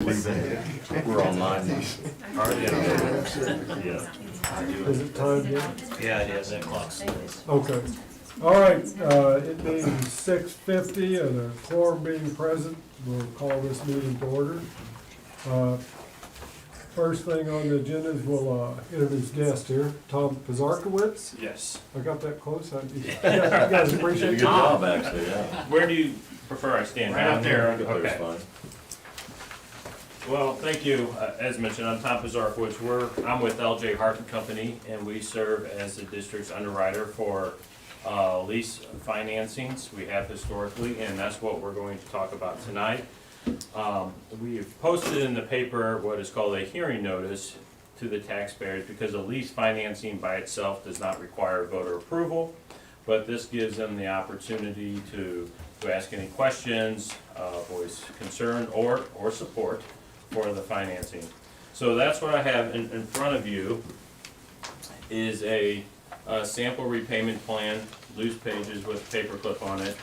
We're online. Yeah. Is it time yet? Yeah, it is, that clock's. Okay. All right, it being 6:50 and a quorum being present, we'll call this meeting to order. First thing on the agenda is we'll introduce guest here, Tom Pizarkowitz. Yes. I got that close. You guys appreciate Good it. job, actually, yeah. Where do you prefer I stand? Right up there. Okay. Fine. Well, thank you. As mentioned, I'm Tom Pizarkowitz. I'm with LJ Hart & Company, and we serve as the district's underwriter for lease financings. We have historically, and that's what we're going to talk about tonight. We have posted in the paper what is called a hearing notice to the taxpayers because a lease financing by itself does not require voter approval, but this gives them the opportunity to ask any questions, voice concern or support for the financing. So that's what I have in front of you is a sample repayment plan, loose pages with paperclip on it.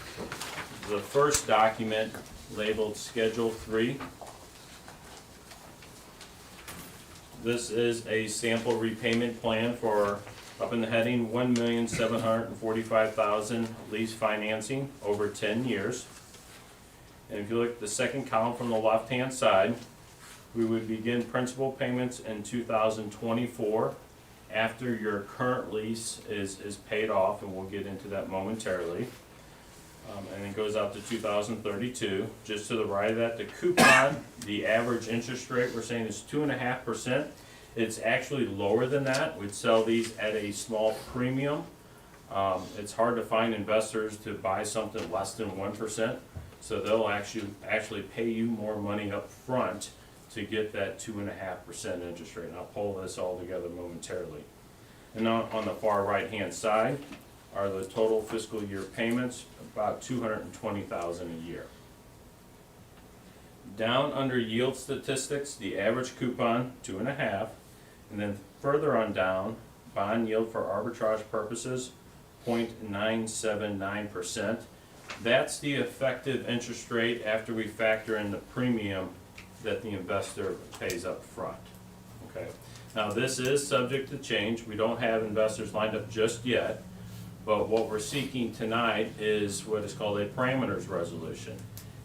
The first document labeled Schedule 3. This is a sample repayment plan for, up in the heading, $1,745,000 lease financing over 10 years. And if you look at the second column from the left-hand side, we would begin principal payments in 2024 after your current lease is paid off, and we'll get into that momentarily. And it goes out to 2032. Just to the right of that, the coupon, the average interest rate we're saying is 2.5%. It's actually lower than that. We'd sell these at a small premium. It's hard to find investors to buy something less than 1%. So they'll actually pay you more money up front to get that 2.5% interest rate. And I'll pull this all together momentarily. And on the far right-hand side are the total fiscal year payments, about $220,000 a year. Down under yield statistics, the average coupon, 2.5, and then further on down, bond yield for arbitrage purposes, 0.979%. That's the effective interest rate after we factor in the premium that the investor pays up front. Okay. Now this is subject to change. We don't have investors lined up just yet, but what we're seeking tonight is what is called a parameters resolution.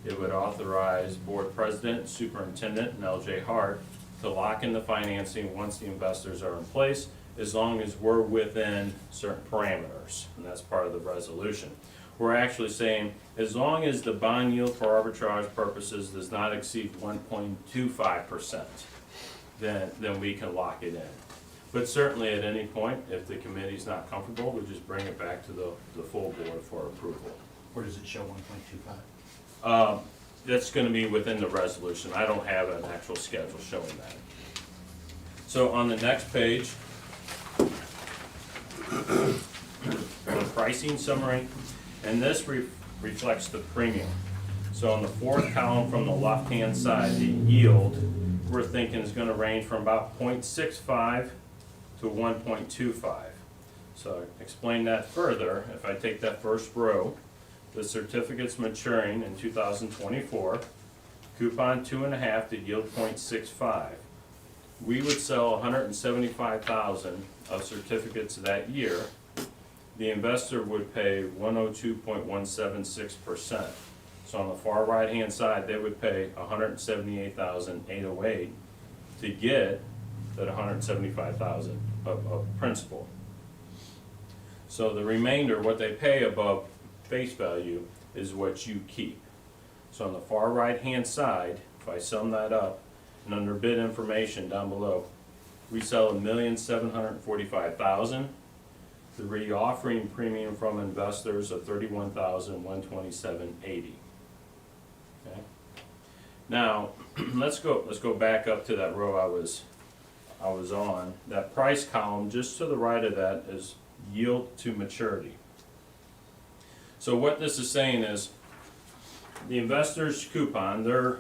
It would authorize board president, superintendent, and LJ Hart to lock in the financing once the investors are in place, as long as we're within certain parameters, and that's part of the resolution. We're actually saying as long as the bond yield for arbitrage purposes does not exceed 1.25%, then we can lock it in. But certainly at any point, if the committee's not comfortable, we'll just bring it back to the full board for approval. Or does it show 1.25? That's going to be within the resolution. I don't have an actual schedule showing that. So on the next page, the pricing summary, and this reflects the premium. So on the fourth column from the left-hand side, the yield we're thinking is going to range from about 0.65 to 1.25. So explain that further. If I take that first row, the certificates maturing in 2024, coupon 2.5 to yield 0.65. We would sell 175,000 of certificates that year. The investor would pay 102.176%. So on the far right-hand side, they would pay 178,808 to get that 175,000 of principal. So the remainder, what they pay above face value, is what you keep. So on the far right-hand side, if I sum that up, and under bid information down below, we sell $1,745,000. The re-offering premium from investors of $31,127.80. Okay. Now let's go back up to that row I was on. That price column just to the right of that is yield to maturity. So what this is saying is the investor's coupon, their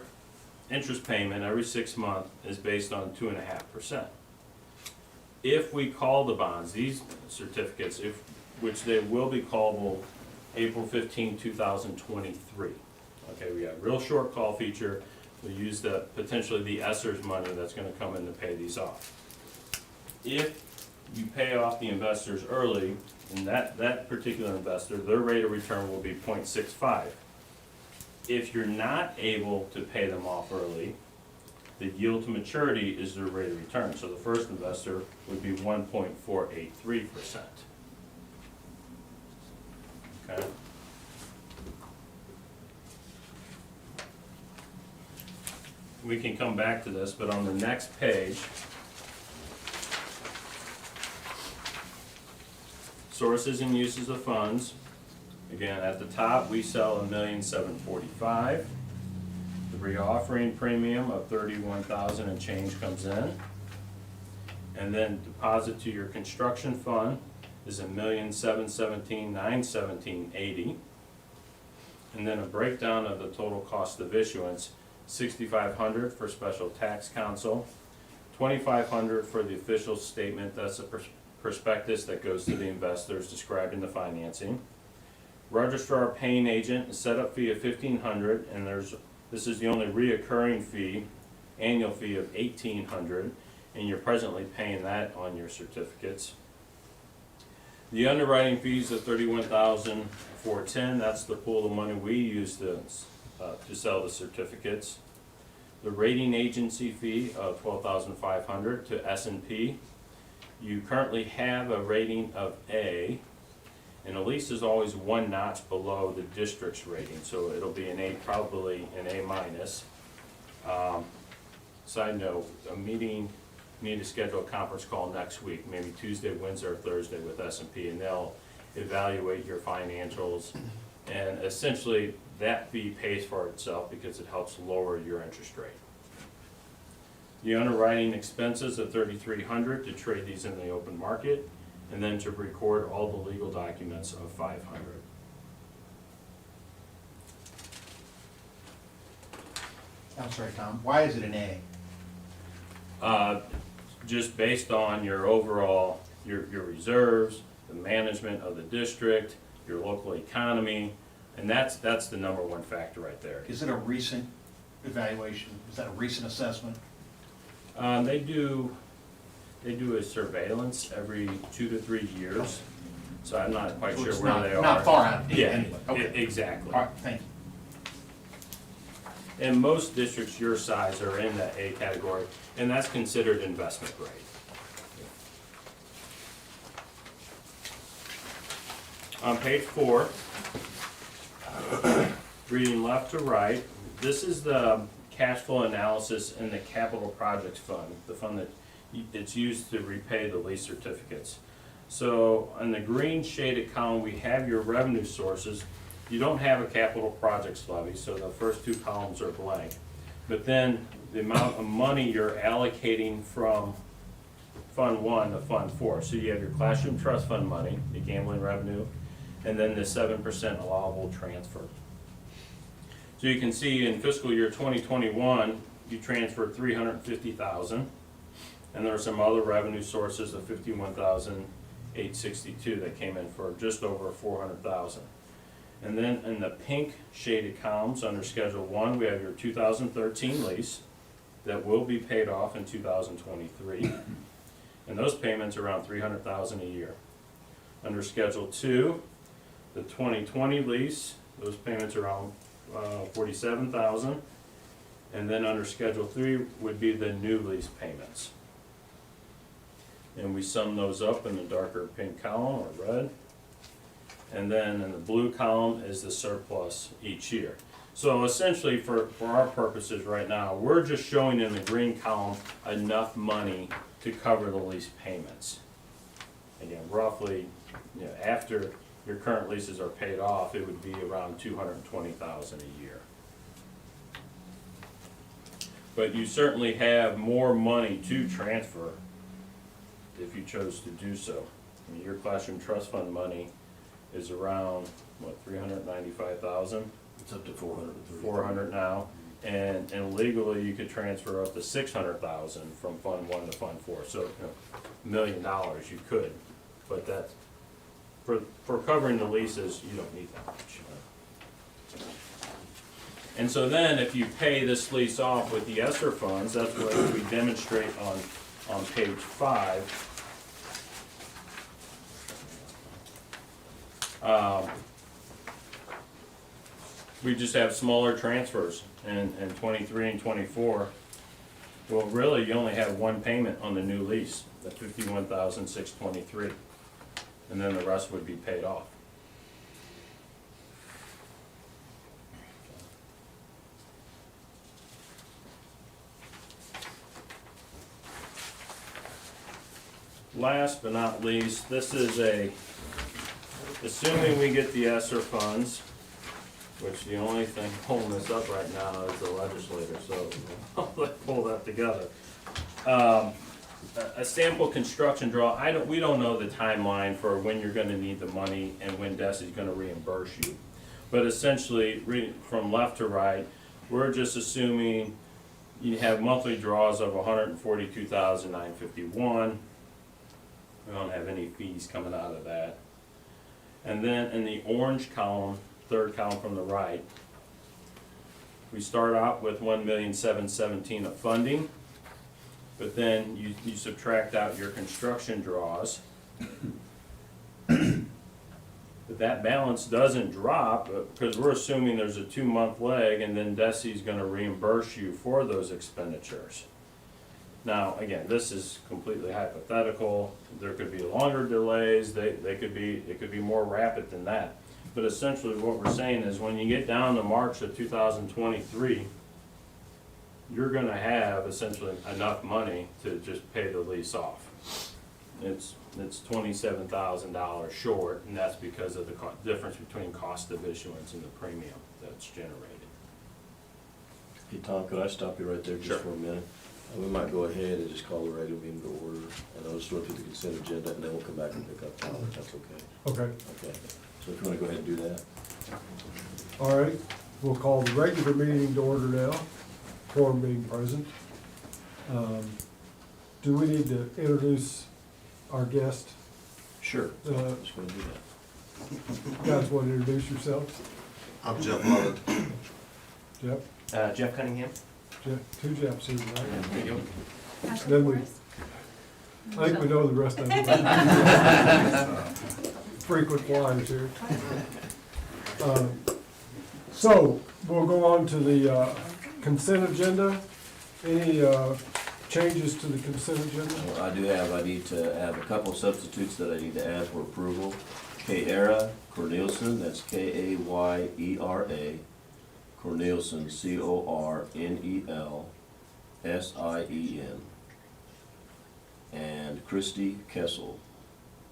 interest payment every 6 months is based on 2.5%. If we call the bonds, these certificates, which they will be callable April 15, 2023. Okay, we have real short call feature. We'll use potentially the ESSER's money that's gonna come in to pay these off. If you pay off the investors early, and that particular investor, their rate of return will be 0.65. If you're not able to pay them off early, the yield to maturity is their rate of return. So the first investor would be 1.483%. Okay? We can come back to this, but on the next page, sources and uses of funds. Again, at the top, we sell $1,745,000. The reoffering premium of $31,000 and change comes in. And then deposit to your construction fund is $1,717,917.80. And then a breakdown of the total cost of issuance, $6,500 for special tax counsel, $2,500 for the official statement, that's a prospectus that goes to the investors describing the financing. Registrar paying agent, setup fee of $1,500, and this is the only reoccurring fee, annual fee of $1,800, and you're presently paying that on your certificates. The underwriting fees of $31,410, that's the pool of money we use to sell the certificates. The rating agency fee of $12,500 to S&P. You currently have a rating of A, and a lease is always one notch below the district's rating, so it'll be an A, probably an A minus. Side note, need to schedule a conference call next week, maybe Tuesday, Wednesday, or Thursday with S&P, and they'll evaluate your financials, and essentially that fee pays for itself because it helps lower your interest rate. The underwriting expenses of $3,300 to trade these in the open market, and then to record all the legal documents of $500. I'm sorry, Tom, why is it an A? Just based on your overall, your reserves, the management of the district, your local economy, and that's the number one factor right there. Is it a recent evaluation? Is that a recent assessment? They do a surveillance every 2 to 3 years, so I'm not quite So sure it's where they are. Not far out, Yeah, anyway, okay. exactly. All right, thank you. And most districts your size are in that A category, and that's considered investment grade. On page 4, reading left to right, this is the cash flow analysis in the capital projects fund, the fund that it's used to repay the lease certificates. So on the green shaded column, we have your revenue sources. You don't have a capital projects levy, so the first 2 columns are blank. But then the amount of money you're allocating from Fund 1 to Fund 4. So you have your classroom trust fund money, the gambling revenue, and then the 7% allowable transfer. So you can see in fiscal year 2021, you transferred $350,000, and there are some other revenue sources of $51,862 that came in for just over $400,000. And then in the pink shaded columns under Schedule 1, we have your 2013 lease that will be paid off in 2023. And those payments are around $300,000 a year. Under Schedule 2, the 2020 lease, those payments are around $47,000. And then under Schedule 3 would be the new lease payments. And we sum those up in the darker pink column or red. And then in the blue column is the surplus each year. So essentially for our purposes right now, we're just showing in the green column enough money to cover the lease payments. Again, roughly, after your current leases are paid off, it would be around $220,000 a year. But you certainly have more money to transfer if you chose to do so. I mean, your classroom trust fund money is around, $395,000? It's up to 400. 400 now, and legally you could transfer up to 600,000 from Fund 1 to Fund 4, so $1 million you could, but that's, for covering the leases, you don't need that much. And so then if you pay this lease off with the ESSER funds, that's what we demonstrate on page 5. We just have smaller transfers in 23 and 24. Well, really, you only have one payment on the new lease, the $51,623, and then the rest would be paid off. Last but not least, this is assuming we get the ESSER funds, which the only thing holding this up right now is the legislator, so let's pull that together. A sample construction draw, we don't know the timeline for when you're gonna need the money and when DESI's gonna reimburse you. But essentially, from left to right, we're just assuming you have monthly draws of $142,951. We don't have any fees coming out of that. And then in the orange column, third column from the right, we start out with $1,717,000 of funding, but then you subtract out your construction draws. But that balance doesn't drop because we're assuming there's a 2-month lag and then DESI's gonna reimburse you for those expenditures. Now, again, this is completely hypothetical. There could be longer delays. It could be more rapid than that. But essentially what we're saying is when you get down to March of 2023, you're gonna have essentially enough money to just pay the lease off. It's $27,000 short, and that's because of the difference between cost of issuance and the premium that's generated. Hey Tom, could I stop you right there Sure. just for a minute? We might go ahead and just call the regular meeting to order, and I'll just run through the consent agenda, and then we'll come back and pick up Tom, if that's okay. Okay, Okay, so if you wanna go ahead and do that. all right, we'll call the regular meeting to order now, quorum being present. Do we need to introduce our guest? Sure. Uh, Just gonna do that. You guys want to introduce yourselves? I'm Jeff Lovett. Jeff? Jeff Cunningham. Jeff, two Jeffs here, right? There you Then we, I think we know the rest of them. Frequent flyers here. So, we'll go on to the consent agenda. Any changes to the consent agenda? Well, I need to have a couple of substitutes that I need to add for approval. Kayera Cornelison, that's Kayera, Cornelison, Cornelsin. And Christy Kessel,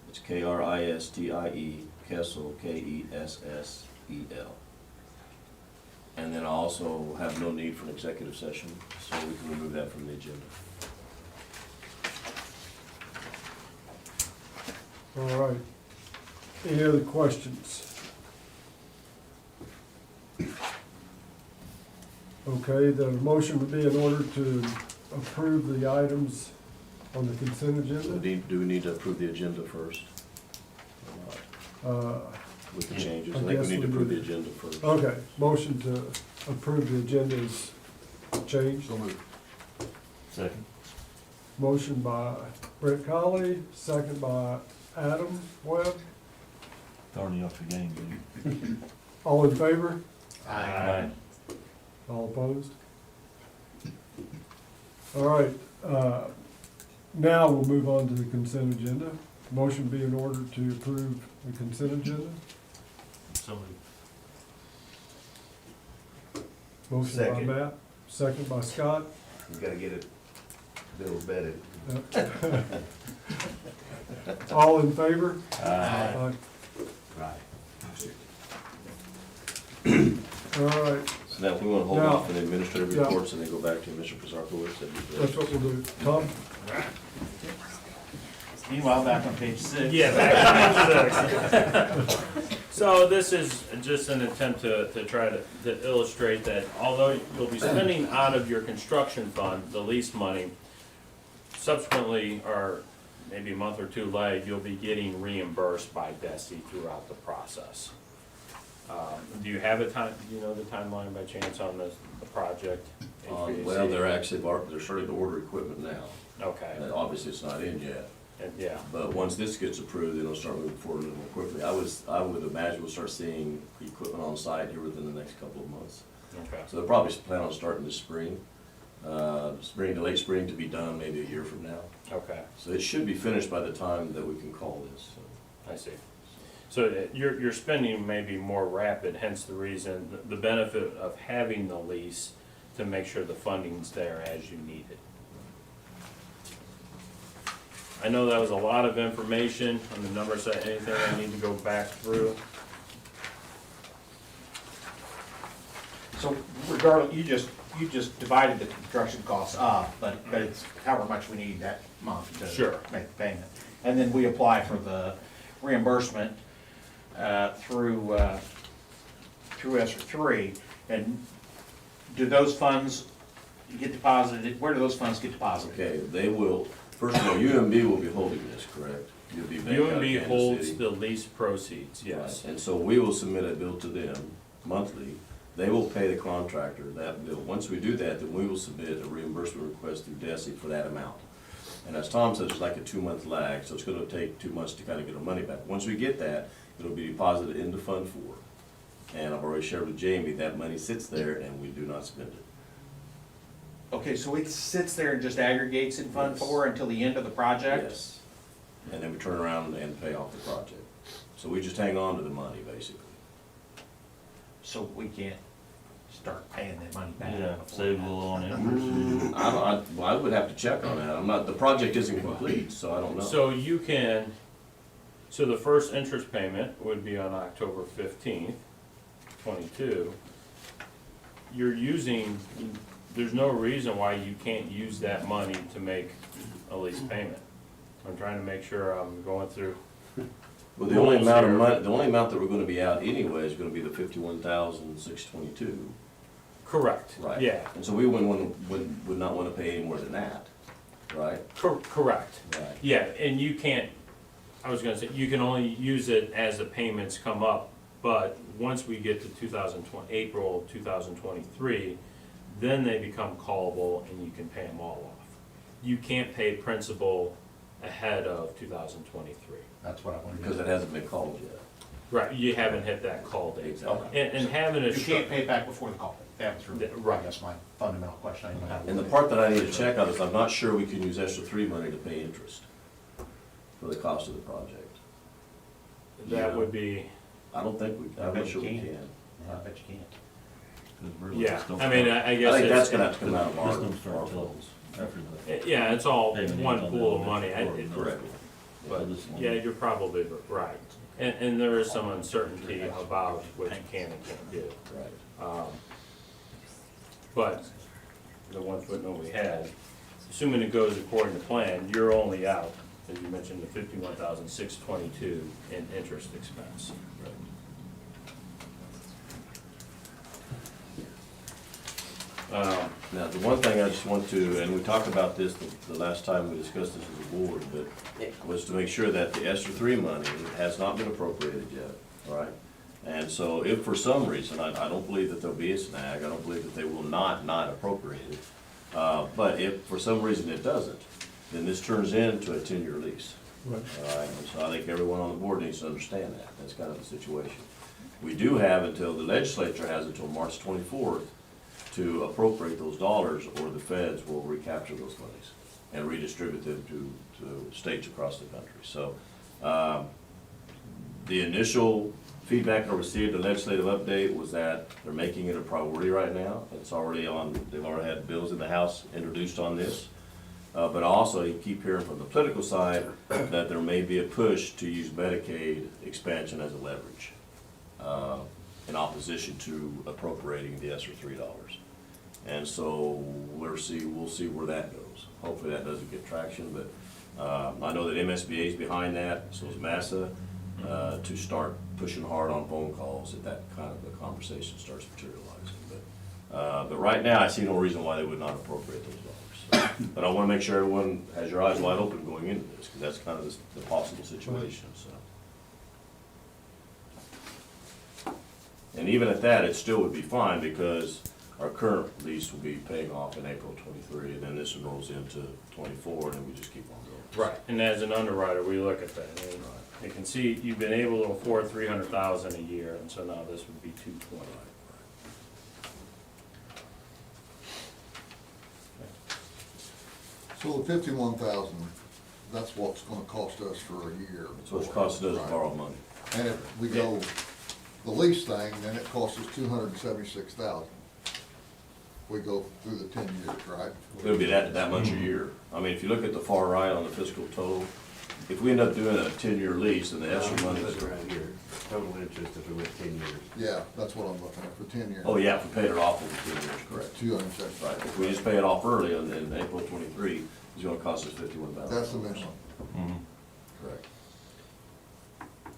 it's Kristie, Kessel, Kessel. And then I also have no need for an executive session, so we can remove that from the agenda. All right. Any other questions? Okay, the motion would be in order to approve the items on the consent So agenda. do we need to approve the agenda first? Or not? With the changes, I think we guess need to we approve do. the agenda first. Okay, motion to approve the agenda is changed. Second. Motion by Brett Colley, second by Adam Webb. Throwing you off your game, dude. All in favor? Aye. All opposed? All right, now we'll move on to the consent agenda. Motion be in order to approve the consent agenda. So Motion by Second. Matt, second by Scott. You gotta get it Bill bedded. All in favor? Aye. Right. All right, So now if we want to hold Now- off on the administrative Yeah. reports and then go back to Mr. Pizarkowitz, that'd be great. that's what we'll do. Tom? Meanwhile, back on page 6. Yeah, back to page 6. So this is just an attempt to try to illustrate that although you'll be spending out of your construction fund, the lease money, subsequently, or maybe a month or two late, you'll be getting reimbursed by DESI throughout the process. Do you have a time, do you know the timeline by chance on the project? HVAC? Well, they're starting to order equipment now. Okay, Obviously, it's not in yet, and, yeah, but once this gets approved, then it'll start moving forward a little more quickly. I would imagine we'll start seeing equipment on site here within the next couple of months. okay. So they'll probably plan on starting this spring, spring to late spring to be done maybe a year from now. Okay, So it should be finished by the time that we can call this. So. I see. So your spending may be more rapid, hence the reason, the benefit of having the lease to make sure the funding's there as you need it. I know that was a lot of information on the numbers, anything I need to go back through? So regardless, you just divided the construction costs up, but it's however much we need that month Sure. to make the payment. And then we apply for the reimbursement through ESSER 3. And do those funds get deposited, where do those funds get deposited? Okay, they will, first of all, UMB will be holding this, correct? You'll be bank out of UMB Kansas holds City. the lease proceeds, yes. Right, and so we will submit a bill to them monthly. They will pay the contractor that bill. Once we do that, then we will submit a reimbursement request through DESI for that amount. And as Tom said, it's like a 2-month lag, so it's gonna take 2 months to kind of get our money back. Once we get that, it'll be deposited into Fund 4. And I've already shared with Jamie, that money sits there and we do not spend it. Okay, so it sits there and just aggregates in Fund Yes. 4 until the end of the project? Yes. And then we turn around and pay off the project. So we just hang on to the money, basically. So we can't start paying that money back? Yeah, before save a that. little on interest. Well, I would have to check on that. I'm not, the project isn't complete, so I don't know. So you can, so the first interest payment would be on October 15th, 22. You're using, there's no reason why you can't use that money to make a lease payment. I'm trying to make sure I'm going through. Well, the only amount of Rules money, here. the only amount that we're gonna be out anyway is gonna be the 51,622. Correct. Right. Yeah, And so we would not wanna pay any more than that, right? correct. Right. Yeah, and you can't, I was gonna say, you can only use it as the payments come up, but once we get to April 2023, then they become callable and you can pay them all off. You can't pay principal ahead of 2023. That's what I wanted to Because know. it hasn't been called yet. Right, you haven't hit that call date. Exactly. And having a. You can't pay it back before the call. That was really, Right. that's my fundamental question. I didn't know how to And the word it. part that I need to check on is I'm not sure we can use ESSER 3 money to pay interest for the cost of the project. That would be, I don't think we, I I'm bet not you sure we can. can. I bet you can't. 'Cause really yeah, just don't I mean, start- I I guess think that's it's, gonna have to come out of Just our don't start till funds. after the. yeah, it's all payment one on pool of the money. next quarter. Correct. But, yeah, you're probably right. And there is some uncertainty about what you can and can't do. Right. But the one footnote we had, assuming it goes according to plan, you're only out, as you mentioned, the 51,622 in interest expense. Now, the one thing I just want to, and we talked about this the last time we discussed this as a board, but was to make sure that the ESSER 3 money has not been appropriated yet, all right? And so if for some reason, I don't believe that there'll be a snag, I don't believe that they will not appropriate it, but if for some reason it doesn't, then this turns into a 10-year lease. Right. All right, and so I think everyone on the board needs to understand that, that's kind of the situation. We do have until, the legislature has until March 24th to appropriate those dollars, or the feds will recapture those monies and redistribute them to states across the country. So, the initial feedback I received, the legislative update, was that they're making it a priority right now. It's already on, they've already had bills in the House introduced on this. But also, you keep hearing from the political side that there may be a push to use Medicaid expansion as a leverage in opposition to appropriating the ESSER $3. And so we'll see where that goes. Hopefully that doesn't get traction, but I know that MSBA is behind that, so is MASSA, to start pushing hard on phone calls if that kind of a conversation starts materializing. But right now, I see no reason why they would not appropriate those dollars. So, but I want to make sure everyone has your eyes wide open going into this, because that's kind of the possible situation, so. And even at that, it still would be fine, because our current lease will be paying off in April 23, and then this one rolls into 24, and then we just keep on going. Right. And as an underwriter, we look at that, and you can see you've been able to afford 300,000 a year, and so now this would be 220. So the 51,000, that's what's gonna cost us for a year. So it's costing us to Right. borrow money. And if we go the lease thing, then it costs us 276,000. We go through the 10 years, right? It'll be that much a year. I mean, if you look at the far right on the fiscal total, if we end up doing a 10-year lease, and the extra money is. Put it right here, total interest if we went 10 years. Yeah, that's what I'm looking at, for 10 years. Oh, yeah, if we paid it off over 10 years, correct. 276. Right, if we just pay it off early in April 23, it's gonna cost us 51,000. That's the minimum. Correct.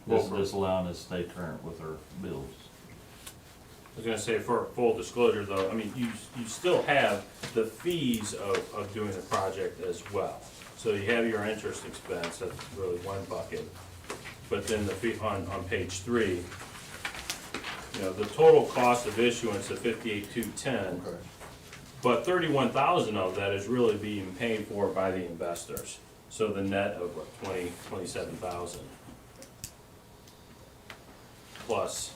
This is just allowing us to stay current with our bills. I was gonna say, for full disclosure though, I mean, you still have the fees of doing the project as well. So you have your interest expense, that's really one bucket. But then the fee on page 3, you know, the total cost of issuance of 58,210, Okay. but 31,000 of that is really being paid for by the investors. So the net of what, 27,000. Plus,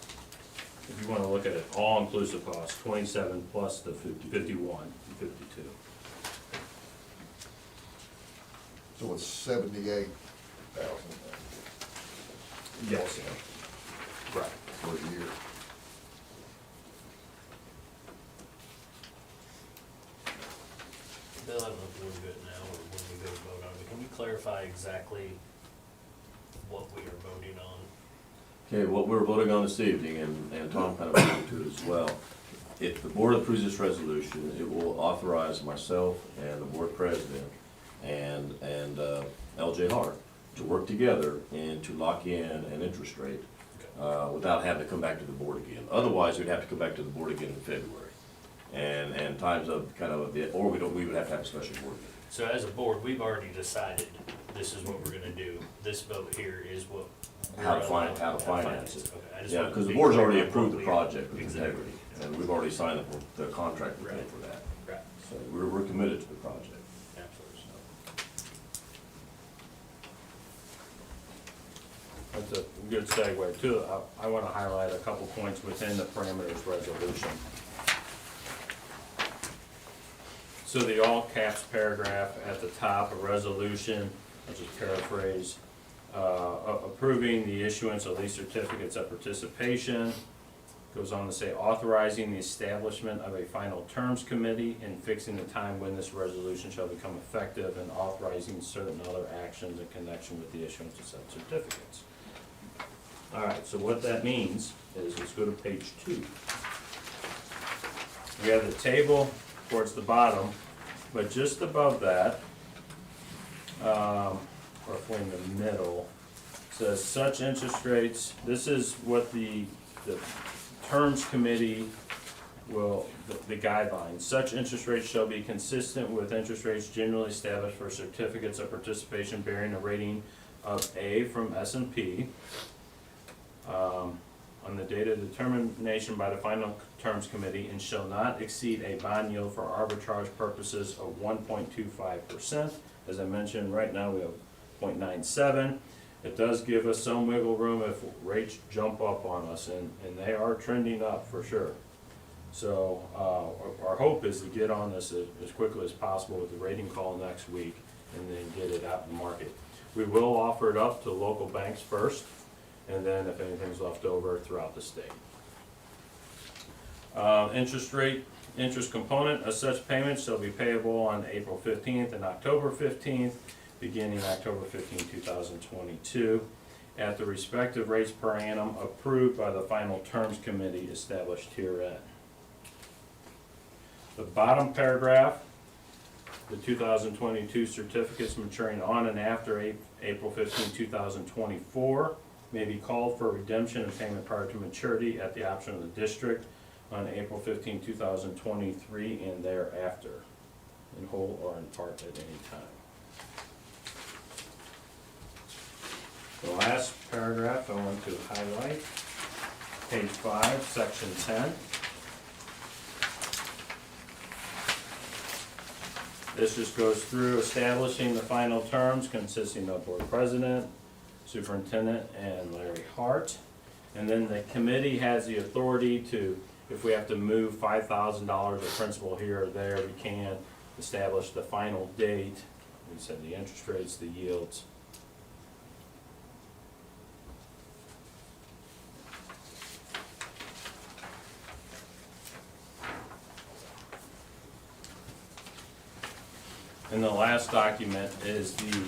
if you wanna look at it, all-inclusive cost, 27 plus the 51, 52. So it's 78,000 Yes. Right. for a year. Bill, I don't know if we'll do it now or when we go to vote on it, can you clarify exactly what we are voting on? Okay, what we're voting on this evening, and Tom kind of alluded to it as well, if the board approves this resolution, it will authorize myself and the board president and LJ Hart to work together and to lock in an interest rate without having to come back to the board again. Otherwise, we'd have to come back to the board again in February. And times of kind of, or we would have to have a special board meeting. So as a board, we've already decided this is what we're gonna do, this vote here is what. How to finance it. Okay, I just Yeah, wanted to because the be board's clear already on approved what the we are- project with Exactly. integrity, and we've already signed the contract to pay Right. for that. Right, So we're committed to the project. absolutely. That's a good segue too. I wanna highlight a couple points within the parameters resolution. So the all caps paragraph at the top of resolution, I'll just paraphrase, approving the issuance of lease certificates of participation. Goes on to say authorizing the establishment of a final terms committee and fixing the time when this resolution shall become effective and authorizing certain other actions in connection with the issuance of such certificates. All right, so what that means is, let's go to page 2. We have the table towards the bottom, but just above that, roughly in the middle, says such interest rates, this is what the terms committee will, the guidelines, such interest rates shall be consistent with interest rates generally established for certificates of participation bearing a rating of A from S&P. On the date of determination by the final terms committee, and shall not exceed a bond yield for arbitrage purposes of 1.25%. As I mentioned, right now we have 0.97. It does give us some wiggle room if rates jump up on us, and they are trending up for sure. So our hope is to get on this as quickly as possible with the rating call next week, and then get it out in the market. We will offer it up to local banks first, and then if anything's left over throughout the state. Interest component of such payments shall be payable on April 15th and October 15th, beginning October 15, 2022, at the respective rates per annum approved by the final terms committee established herein. The bottom paragraph, the 2022 certificates maturing on and after April 15, 2024 may be called for redemption and payment prior to maturity at the option of the district on April 15, 2023 and thereafter, in whole or in part at any time. The last paragraph I want to highlight page 5, section 10. This just goes through establishing the final terms consisting of board president, superintendent, and Larry Hart. And then the committee has the authority to, if we have to move $5,000 of principal here or there, we can establish the final date. We said the interest rates, the yields. And the last document is the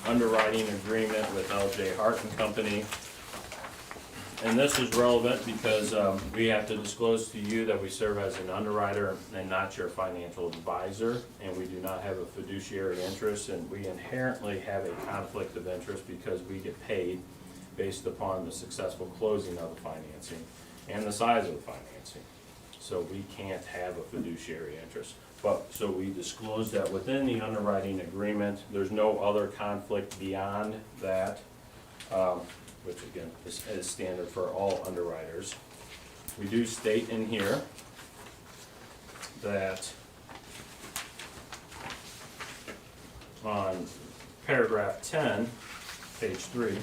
underwriting agreement with LJ Hart and Company. And this is relevant because we have to disclose to you that we serve as an underwriter and not your financial advisor, and we do not have a fiduciary interest, and we inherently have a conflict of interest because we get paid based upon the successful closing of the financing and the size of the financing. So we can't have a fiduciary interest. But, so we disclose that within the underwriting agreement. There's no other conflict beyond that, which again is standard for all underwriters. We do state in here that on paragraph 10, page 3,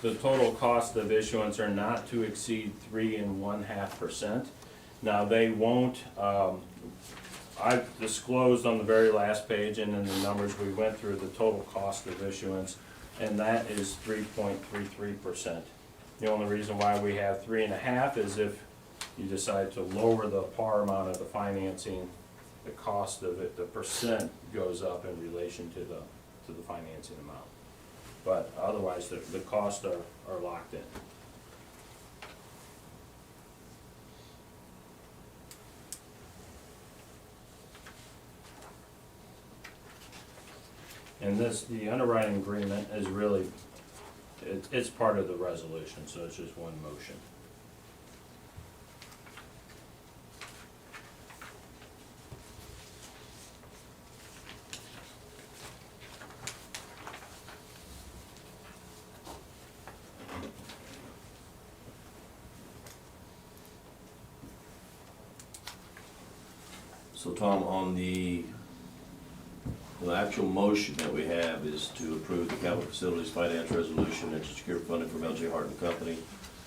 the total cost of issuance are not to exceed 3.5%. Now, they won't, I've disclosed on the very last page and in the numbers we went through the total cost of issuance, and that is 3.33%. The only reason why we have 3.5 is if you decide to lower the par amount of the financing, the cost of it, the percent goes up in relation to the financing amount. But otherwise, the costs are locked in. And this, the underwriting agreement is really, it's part of the resolution, so it's just one motion. So Tom, on the actual motion that we have is to approve the capital facilities finance resolution and to secure funding from LJ Hart and Company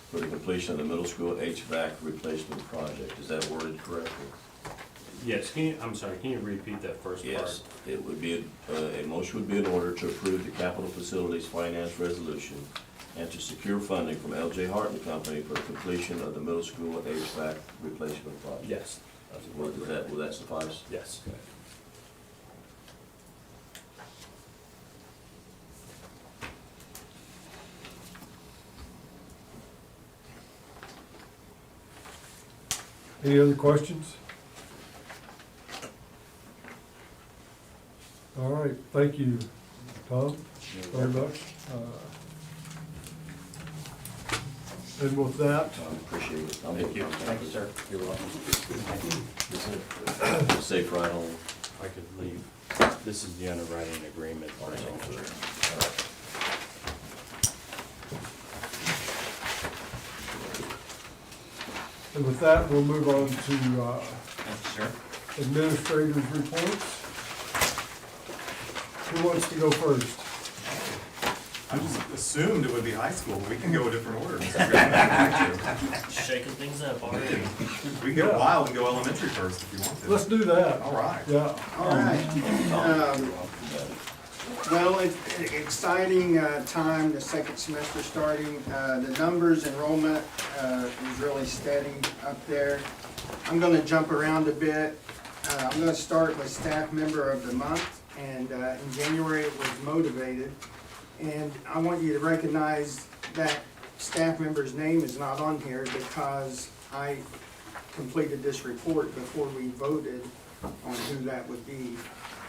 for the completion of the middle school HVAC replacement project. Is that worded correctly? Yes, I'm sorry, can you repeat that first part? Yes, it would be, a motion would be in order to approve the capital facilities finance resolution and to secure funding from LJ Hart and Company for the completion of the middle school HVAC replacement project. Yes. Will that suffice? Yes. Any other questions? All right, thank you, Tom, very much. And with that, I appreciate it. Thank you. Thank you, sir. You're welcome. Safe ride home. If I could leave, this is the underwriting agreement. and with that, we'll move on to Thank you, sir. administrators' reports. Who wants to go first? I just assumed it would be high school, but we can go a different order. Shaking things up already. We can go wild and go elementary first if you want to. Let's do that. All right. Yeah. All right. Well, it's an exciting time, the second semester starting. The numbers, enrollment is really steady up there. I'm going to jump around a bit. I'm going to start with staff member of the month, and in January it was motivated. And I want you to recognize that staff member's name is not on here because I completed this report before we voted on who that would be.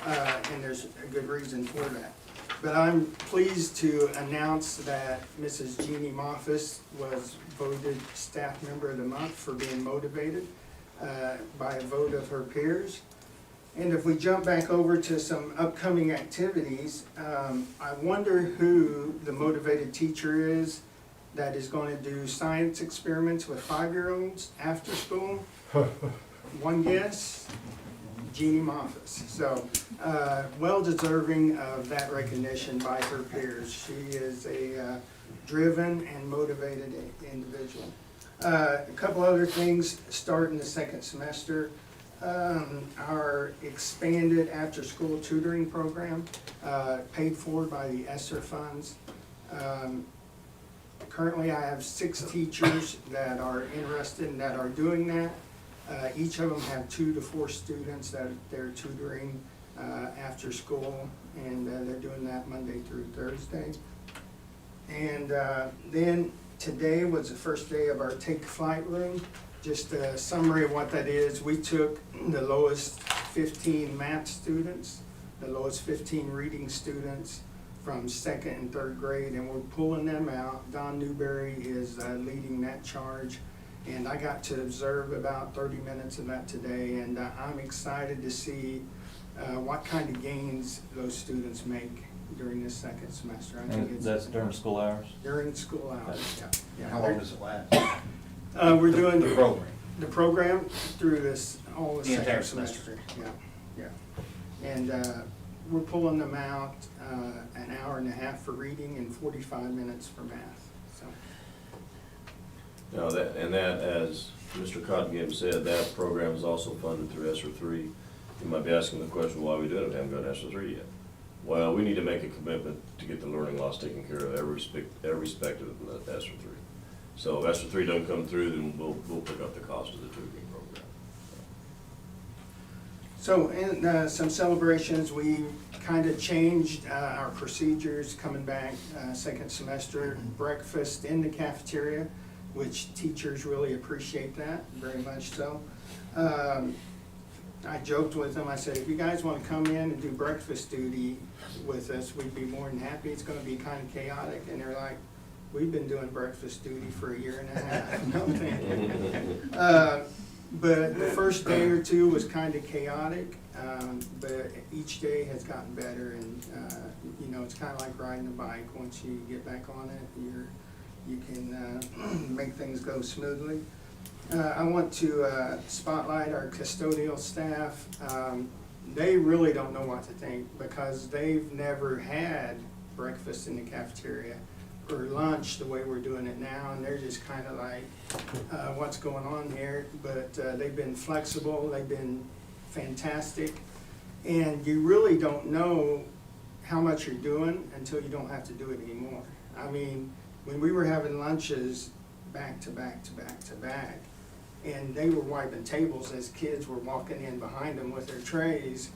And there's a good reason for that. But I'm pleased to announce that Mrs. Jeannie Moffis was voted staff member of the month for being motivated by a vote of her peers. And if we jump back over to some upcoming activities, I wonder who the motivated teacher is that is going to do science experiments with 5-year-olds after school. One guess, Jeannie Moffat. So, well deserving of that recognition by her peers. She is a driven and motivated individual. A couple other things start in the second semester. Our expanded after-school tutoring program, paid for by the ESSER funds. Currently, I have 6 teachers that are interested and that are doing that. Each of them have 2 to 4 students that they're tutoring after school, and they're doing that Monday through Thursday. And then today was the first day of our Take Flight room. Just a summary of what that is. We took the lowest 15 math students, the lowest 15 reading students from 2nd and 3rd grade, and we're pulling them out. Don Newberry is leading that charge, and I got to observe about 30 minutes of that today, and I'm excited to see what kind of gains those students make during this second semester. I think And it's that's during school hours? during school hours. Yeah. How long does it last? We're doing The program. the program through this, all the The entire second semester. Yeah. And we're pulling them out an hour and a half for reading and 45 minutes for math, so. Now, that, as Mr. Cottingham said, that program is also funded through ESSER 3. You might be asking the question, why are we doing it? We haven't got ESSER 3 yet. Well, we need to make a commitment to get the learning loss taken care of irrespective of ESSER 3. So if ESSER 3 doesn't come through, then we'll pick up the cost of the tutoring program. So in some celebrations, we kind of changed our procedures coming back second semester. Breakfast in the cafeteria, which teachers really appreciate that, very much so. I joked with them, I said, if you guys want to come in and do breakfast duty with us, we'd be more than happy. It's going to be kind of chaotic. And they're like, we've been doing breakfast duty for a year and a half. No, thank you. But the first day or two was kind of chaotic, but each day has gotten better, and you know, it's kind of like riding a bike. Once you get back on it, you can make things go smoothly. I want to spotlight our custodial staff. They really don't know what to think because they've never had breakfast in the cafeteria or lunch the way we're doing it now, and they're just kind of like, what's going on here? But they've been flexible, they've been fantastic, and you really don't know how much you're doing until you don't have to do it anymore. I mean, when we were having lunches back to back to back to back, and they were wiping tables as kids were walking in behind them with their trays,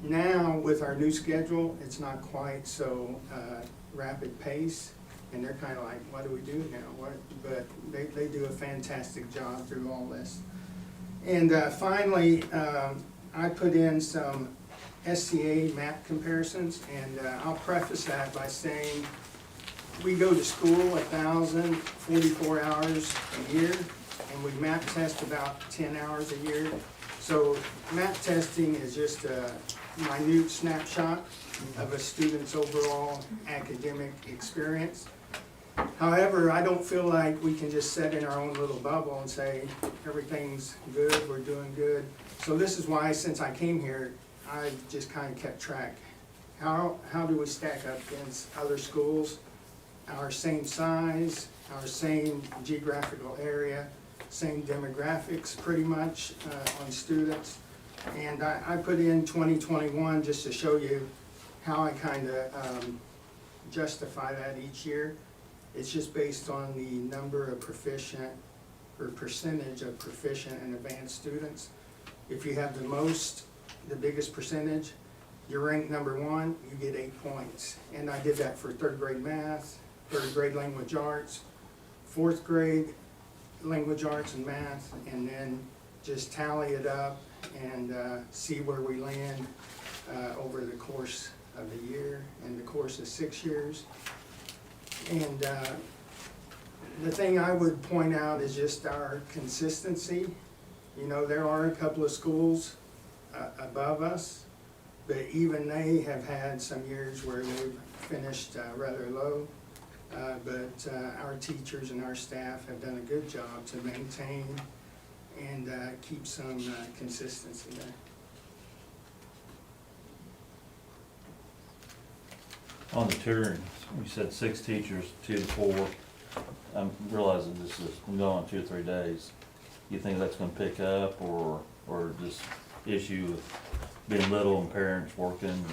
now with our new schedule, it's not quite so rapid pace. And they're kind of like, what do we do now? But they do a fantastic job through all this. And finally, I put in some Sca Map Comparisons, and I'll preface that by saying we go to school 1,044 hours a year, and we map test about 10 hours a year. So map testing is just a minute snapshot of a student's overall academic experience. However, I don't feel like we can just sit in our own little bubble and say, everything's good, we're doing good. So this is why, since I came here, I just kind of kept track. How do we stack up against other schools, our same size, our same geographical area, same demographics pretty much on students. And I put in 2021 just to show you how I kind of justify that each year. It's just based on the number of proficient, or percentage of proficient and advanced students. If you have the biggest percentage, you're ranked number 1, you get 8 points. And I did that for 3rd grade math, 3rd grade language arts, 4th grade language arts and math, and then just tally it up and see where we land over the course of the year and the course of 6 years. And the thing I would point out is just our consistency. You know, there are a couple of schools above us, but even they have had some years where they've finished rather low. But our teachers and our staff have done a good job to maintain and keep some consistency there. On the tutoring, you said 6 teachers, 2 to 4. I'm realizing this is going on 2 or 3 days. You think that's gonna pick up, or just issue with being little and parents working,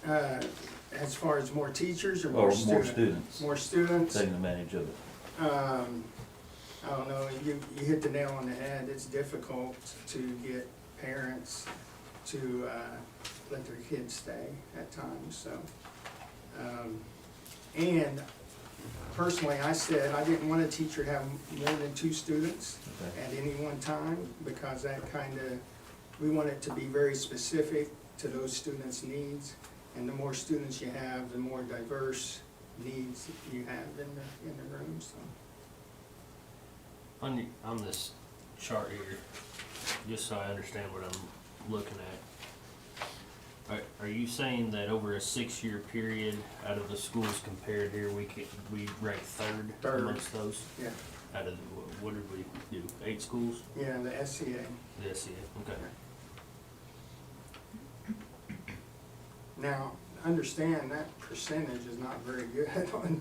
As far as more teachers or or more more students? students More students. taking advantage of it? I don't know, you hit the nail on the head. It's difficult to get parents to let their kids stay at times, so. And personally, I said I didn't want a teacher to have more than 2 students Okay. at any one time, because that we want it to be very specific to those students' needs. And the more students you have, the more diverse needs you have in the room, so. On this chart here, just so I understand what I'm looking at, are you saying that over a 6-year period, out of the schools compared here, we rank third amongst those? Yeah, Out of, what did we do, 8 schools? yeah, the SCA. The SCA, okay. Now, understand that percentage is not very good on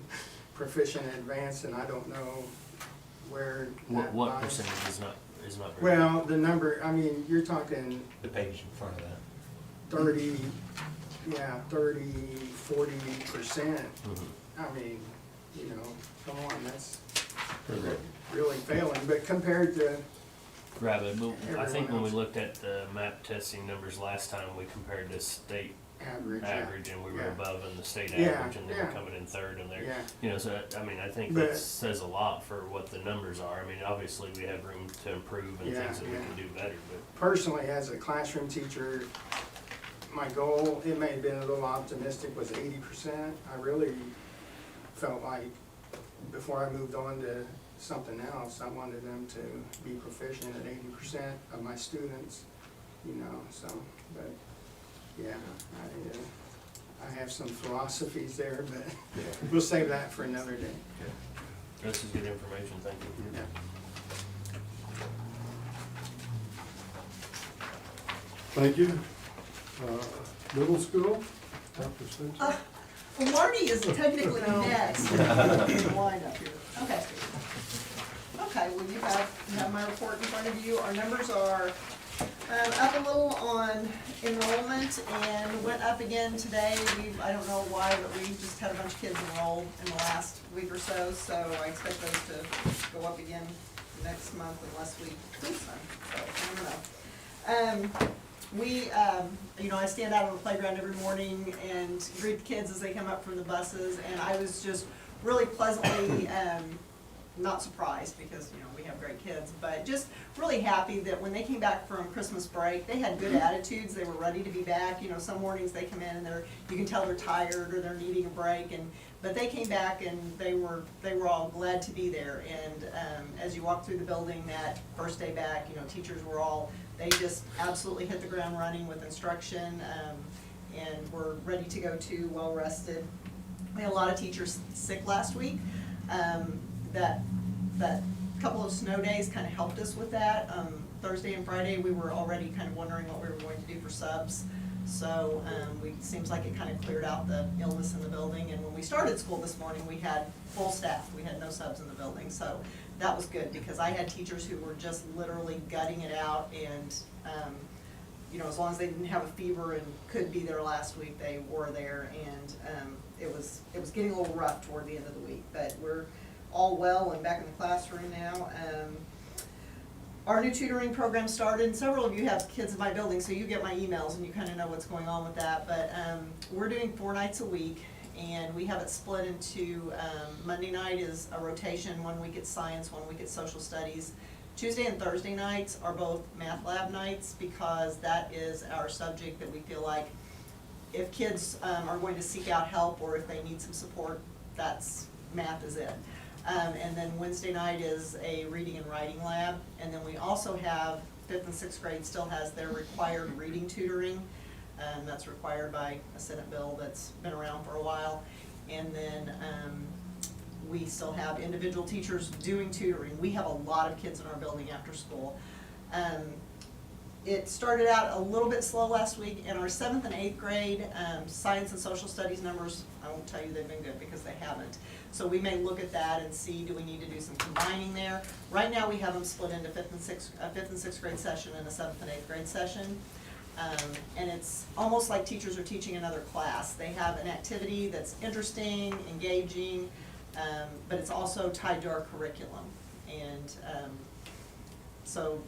proficient advanced, and I don't know where that What lies. percentage is not very? Well, the number, I mean, you're talking The page in front of that. 30, 40%. Mhm. I mean, you know, come on, that's Okay. really failing, but compared to, Right, but I think Everyone when we else. looked at the map testing numbers last time, we compared the state average. average, and we were Yeah. above in the state Yeah, average, and they were yeah. coming in third, and they're, Yeah, you know, so, I mean, I think But- that says a lot for what the numbers are. I mean, obviously, we have room to improve and Yeah, things that we yeah. can do better, but personally, as a classroom teacher, my goal, it may have been a little optimistic, was 80%. I really felt like before I moved on to something else, I wanted them to be proficient at 80% of my students, you know, so, but, yeah, I have some philosophies there, but we'll save that for another day. this is good information, thank you. Yeah. Thank you. Middle school, Dr. Stinson? Well, Marty is technically next in the lineup here. Okay. Okay, well, you have my report in front of you. Our numbers are up a little on enrollment and went up again today. I don't know why, but we just had a bunch of kids enrolled in the last week or so, so I expect those to go up again next month unless we lose them, so I don't know. You know, I stand out on the playground every morning and greet the kids as they come up from the buses, and I was just really pleasantly, not surprised because, you know, we have great kids, but just really happy that when they came back from Christmas break, they had good attitudes, they were ready to be back. You know, some mornings they come in and you can tell they're tired or they're needing a break, but they came back and they were all glad to be there. And as you walk through the building that first day back, you know, teachers were they just absolutely hit the ground running with instruction, and were ready to go too, well rested. We had a lot of teachers sick last week. That couple of snow days kind of helped us with that. Thursday and Friday, we were already kind of wondering what we were going to do for subs. So seems like it kind of cleared out the illness in the building. And when we started school this morning, we had full staff. We had no subs in the building. So that was good because I had teachers who were just literally gutting it out. And, you know, as long as they didn't have a fever and could be there last week, they were there. And it was getting a little rough toward the end of the week. But we're all well and back in the classroom now. Our new tutoring program started, and several of you have kids in my building, so you get my emails and you kind of know what's going on with that. But we're doing 4 nights a week, and we have it split into Monday night is a rotation. 1 week it's science, 1 week it's social studies. Tuesday and Thursday nights are both math lab nights because that is our subject that we feel like if kids are going to seek out help or if they need some support, math is it. And then Wednesday night is a reading and writing lab. And then we also have fifth and sixth grade still has their required reading tutoring. That's required by a Senate bill that's been around for a while. And then, we still have individual teachers doing tutoring. We have a lot of kids in our building after school. It started out a little bit slow last week. In our 7th and 8th grade, science and social studies numbers, I won't tell you they've been good because they haven't. So we may look at that and see, do we need to do some combining there? Right now, we have them split into 5th and 6th grade session and a 7th and 8th grade session. And it's almost like teachers are teaching another class. They have an activity that's interesting, engaging, but it's also tied to our curriculum. And so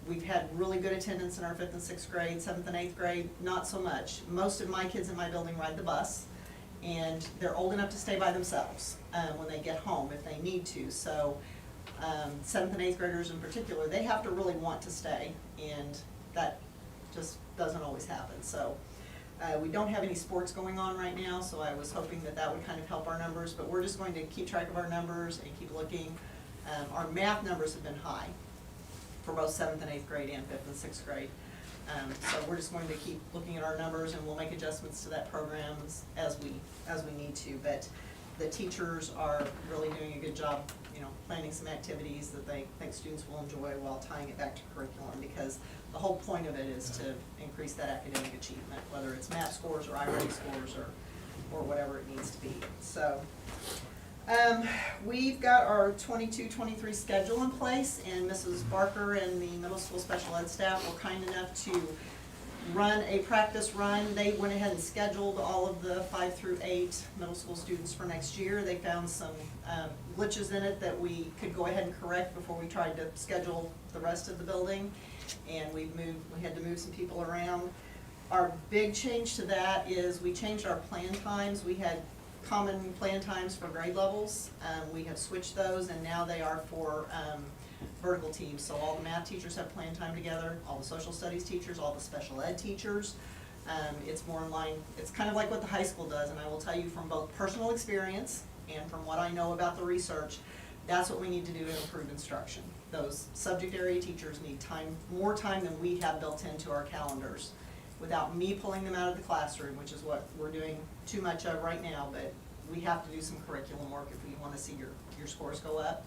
we've had really good attendance in our 5th and 6th grade, 7th and 8th grade, not so much. Most of my kids in my building ride the bus, and they're old enough to stay by themselves when they get home if they need to. So 7th and 8th graders in particular, they have to really want to stay, and that just doesn't always happen. So we don't have any sports going on right now, so I was hoping that that would kind of help our numbers, but we're just going to keep track of our numbers and keep looking. Our math numbers have been high for both 7th and 8th grade and 5th and 6th grade. So we're just going to keep looking at our numbers, and we'll make adjustments to that program as we need to. But the teachers are really doing a good job, planning some activities that they think students will enjoy while tying it back to curriculum, because the whole point of it is to increase that academic achievement, whether it's math scores or iReady scores or whatever it needs to be. So we've got our 22-23 schedule in place, and Mrs. Barker and the middle school special ed staff were kind enough to run a practice run. They went ahead and scheduled all of the 5 through 8 middle school students for next year. They found some glitches in it that we could go ahead and correct before we tried to schedule the rest of the building, and we had to move some people around. Our big change to that is we changed our plan times. We had common plan times for grade levels. We have switched those, and now they are for vertical teams. So all the math teachers have plan time together, all the social studies teachers, all the special ed teachers. It's more in line, it's kind of like what the high school does, and I will tell you from both personal experience and from what I know about the research, that's what we need to do to improve instruction. Those subject area teachers need time, more time than we have built into our calendars, without me pulling them out of the classroom, which is what we're doing too much of right now. But we have to do some curriculum work if we want to see your scores go up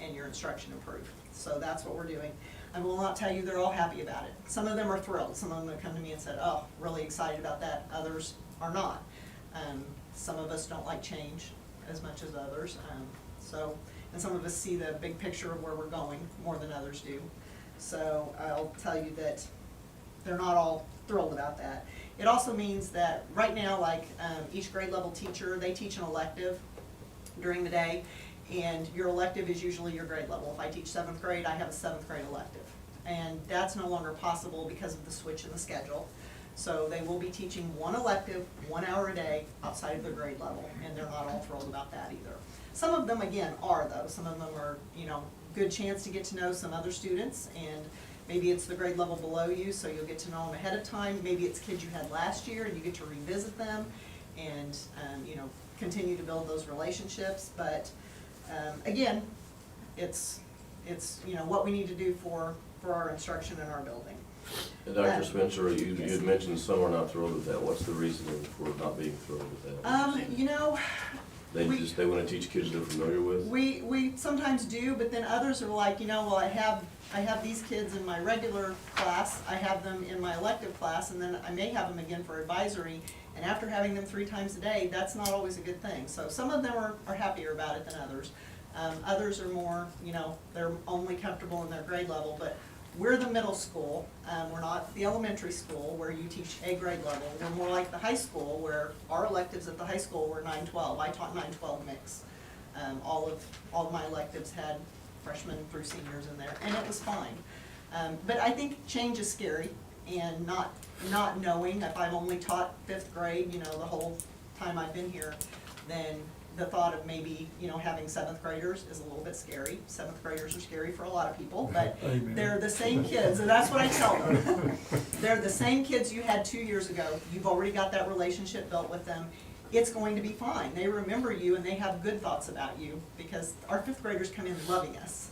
and your instruction improve. So that's what we're doing. I will not tell you they're all happy about it. Some of them are thrilled. Some of them have come to me and said, oh, really excited about that. Others are not. Some of us don't like change as much as others. And some of us see the big picture of where we're going more than others do. So I'll tell you that they're not all thrilled about that. It also means that right now, like each grade level teacher, they teach an elective during the day, and your elective is usually your grade level. If I teach 7th grade, I have a 7th grade elective. And that's no longer possible because of the switch in the schedule. So they will be teaching one elective, 1 hour a day outside of their grade level, and they're not all thrilled about that either. Some of them, again, are though. Some of them are, good chance to get to know some other students, and maybe it's the grade level below you, so you'll get to know them ahead of time. Maybe it's kids you had last year, and you get to revisit them and, continue to build those relationships. But again, it's what we need to do for our instruction in our building. And Dr. Spencer, you had mentioned some are not thrilled with that. What's the reasoning for not being thrilled with that? They want to teach kids they're familiar with? We sometimes do, but then others are like, well, I have these kids in my regular class, I have them in my elective class, and then I may have them again for advisory, and after having them 3 times a day, that's not always a good thing. So some of them are happier about it than others. Others are more, they're only comfortable in their grade level, but we're the middle school. We're not the elementary school where you teach a grade level. We're more like the high school where our electives at the high school were 9-12. I taught 9-12 mix. All of my electives had freshmen through seniors in there, and it was fine. But I think change is scary, and not knowing. If I've only taught 5th grade, the whole time I've been here, then the thought of maybe, having 7th graders is a little bit scary. 7th graders are scary for a lot of people, but they're the same kids, and that's what I tell them. They're the same kids you had 2 years ago. You've already got that relationship built with them. It's going to be fine. They remember you, and they have good thoughts about you, because our 5th graders come in loving us.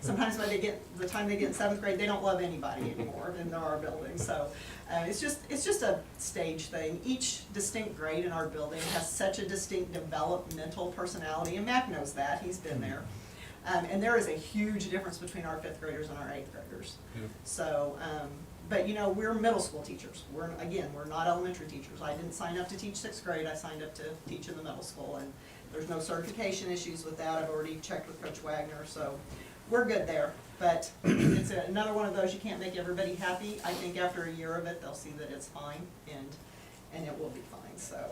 Sometimes by the time they get in seventh grade, they don't love anybody anymore in our building, so. It's just a stage thing. Each distinct grade in our building has such a distinct developmental personality, and Mac knows that, he's been there. And there is a huge difference between our fifth graders and our eighth graders. Yeah. So, but you know, we're middle school teachers. We're not elementary teachers. I didn't sign up to teach sixth grade, I signed up to teach in the middle school, and there's no certification issues with that. I've already checked with Coach Wagner, so we're good there. But it's another one of those, you can't make everybody happy. I think after a year of it, they'll see that it's fine, and it will be fine, so.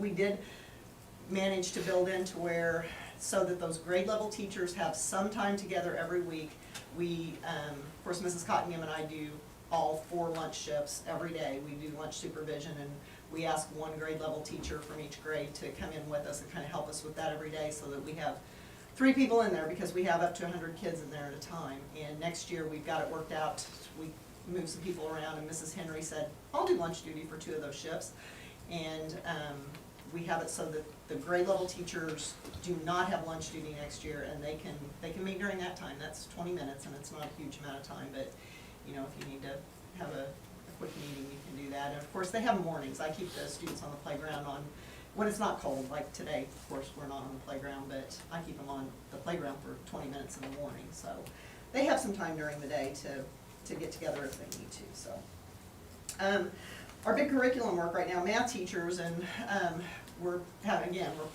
We did manage to build into where, so that those grade level teachers have some time together every week. We, of course, Mrs. Cottingham and I do all 4 lunch shifts every day. We do lunch supervision, and we ask one grade level teacher from each grade to come in with us and kind of help us with that every day, so that we have 3 people in there, because we have up to 100 kids in there at a time. And next year, we've got it worked out. We moved some people around, and Mrs. Henry said, I'll do lunch duty for 2 of those shifts. And we have it so that the grade level teachers do not have lunch duty next year, and they can meet during that time. That's 20 minutes, and it's not a huge amount of time, but you know, if you need to have a quick meeting, you can do that. And of course, they have mornings. I keep the students on the playground when it's not cold, like today. Of course, we're not on the playground, but I keep them on the playground for 20 minutes in the morning. So they have some time during the day to get together if they need to. So our big curriculum work right now, math teachers, and we're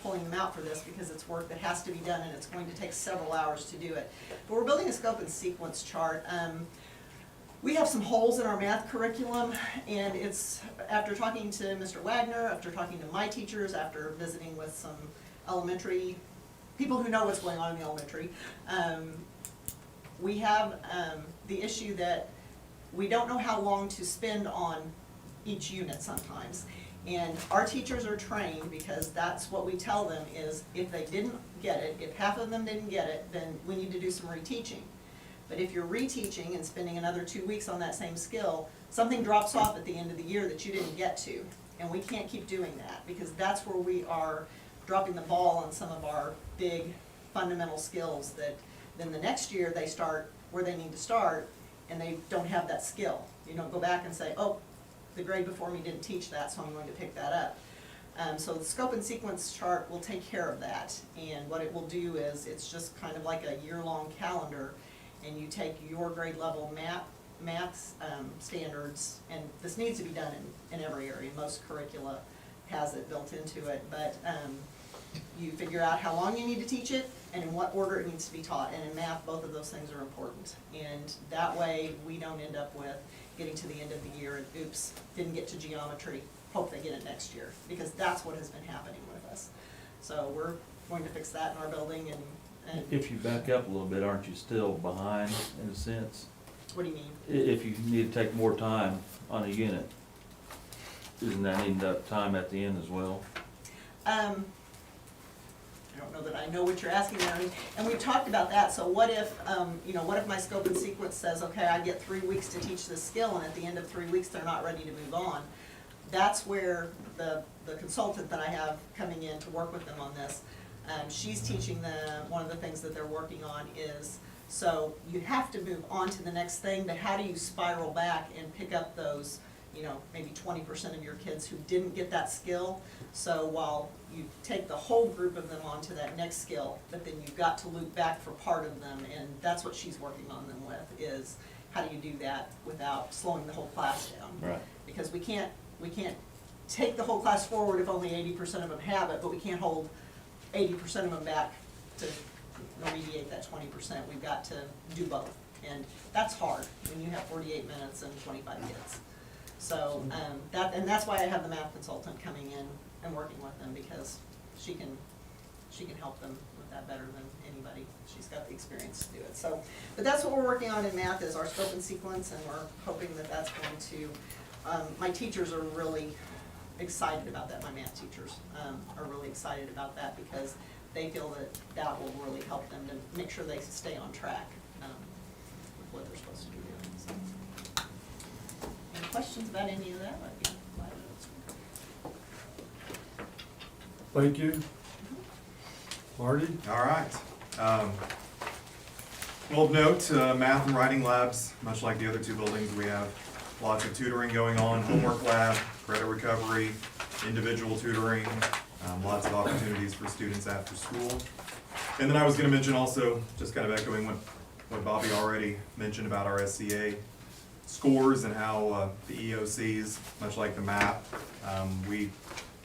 pulling them out for this because it's work that has to be done, and it's going to take several hours to do it. But we're building a scope and sequence chart. We have some holes in our math curriculum, and it's after talking to Mr. Wagner, after talking to my teachers, after visiting with some elementary people who know what's going on in the elementary, we have the issue that we don't know how long to spend on each unit sometimes. And our teachers are trained, because that's what we tell them, is if they didn't get it, if half of them didn't get it, then we need to do some reteaching. But if you're reteaching and spending another 2 weeks on that same skill, something drops off at the end of the year that you didn't get to. And we can't keep doing that, because that's where we are dropping the ball on some of our big fundamental skills, that then the next year they start where they need to start, and they don't have that skill. You don't go back and say, oh, the grade before me didn't teach that, so I'm going to pick that up. So the scope and sequence chart will take care of that. And what it will do is, it's just kind of like a year-long calendar, and you take your grade level math standards, and this needs to be done in every area. Most curricula has it built into it, but you figure out how long you need to teach it and in what order it needs to be taught. And in math, both of those things are important. And that way, we don't end up with getting to the end of the year and oops, didn't get to geometry, hope they get it next year, because that's what has been happening with us. So we're going to fix that in our building. And If you back up a little bit, aren't you still behind in a sense? what do you mean? If you need to take more time on a unit, isn't that needing up time at the end as well? I don't know that I know what you're asking there, and we've talked about that. So what if, what if my scope and sequence says, okay, I get 3 weeks to teach this skill, and at the end of 3 weeks, they're not ready to move on. That's where the consultant that I have coming in to work with them on this, she's teaching them, one of the things that they're working on is, so you have to move on to the next thing, but how do you spiral back and pick up those, maybe 20% of your kids who didn't get that skill? So while you take the whole group of them onto that next skill, but then you've got to loop back for part of them, and that's what she's working on them with, is how do you do that without slowing the whole class down? Right. Because we can't take the whole class forward if only 80% of them have it, but we can't hold 80% of them back to remediate that 20%. We've got to do both, and that's hard when you have 48 minutes and 25 kids. So that's why I have the math consultant coming in and working with them, because she can help them with that better than anybody. She's got the experience to do it. So, but that's what we're working on in math, is our scope and sequence, and we're hoping that that's going to. My teachers are really excited about that. My math teachers are really excited about that, because they feel that will really help them to make sure they stay on track with what they're supposed to be doing. So. Any questions about any of that? I'd be glad to answer. Thank you. Marty? All right. Well, of note, math and writing labs, much like the other two buildings, we have lots of tutoring going on, homework lab, credit recovery, individual tutoring, lots of opportunities for students after school. And then I was gonna mention also, just kind of echoing what Bobby already mentioned about our SCA scores and how the EOCs, much like the map, we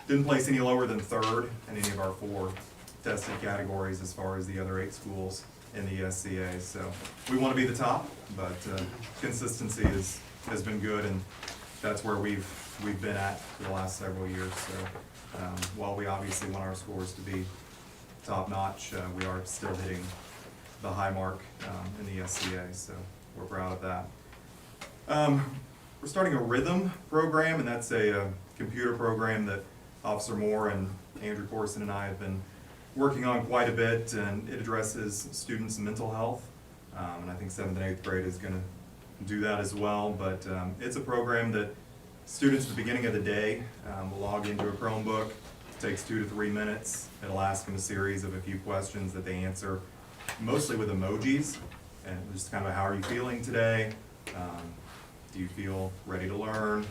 didn't place any lower than third in any of our 4 tested categories as far as the other 8 schools in the SCA. So we want to be the top, but consistency has been good, and that's where we've been at for the last several years. So while we obviously want our scores to be top notch, we are still hitting the high mark in the SCA, so we're proud of that. We're starting a rhythm program, and that's a computer program that Officer Moore and Andrew Corson and I have been working on quite a bit, and it addresses students' mental health. And I think 7th and 8th grade is gonna do that as well, but it's a program that students at the beginning of the day will log into a Chromebook. It takes 2 to 3 minutes. It'll ask them a series of a few questions that they answer, mostly with emojis, and just kind of how are you feeling today? Do you feel ready to learn?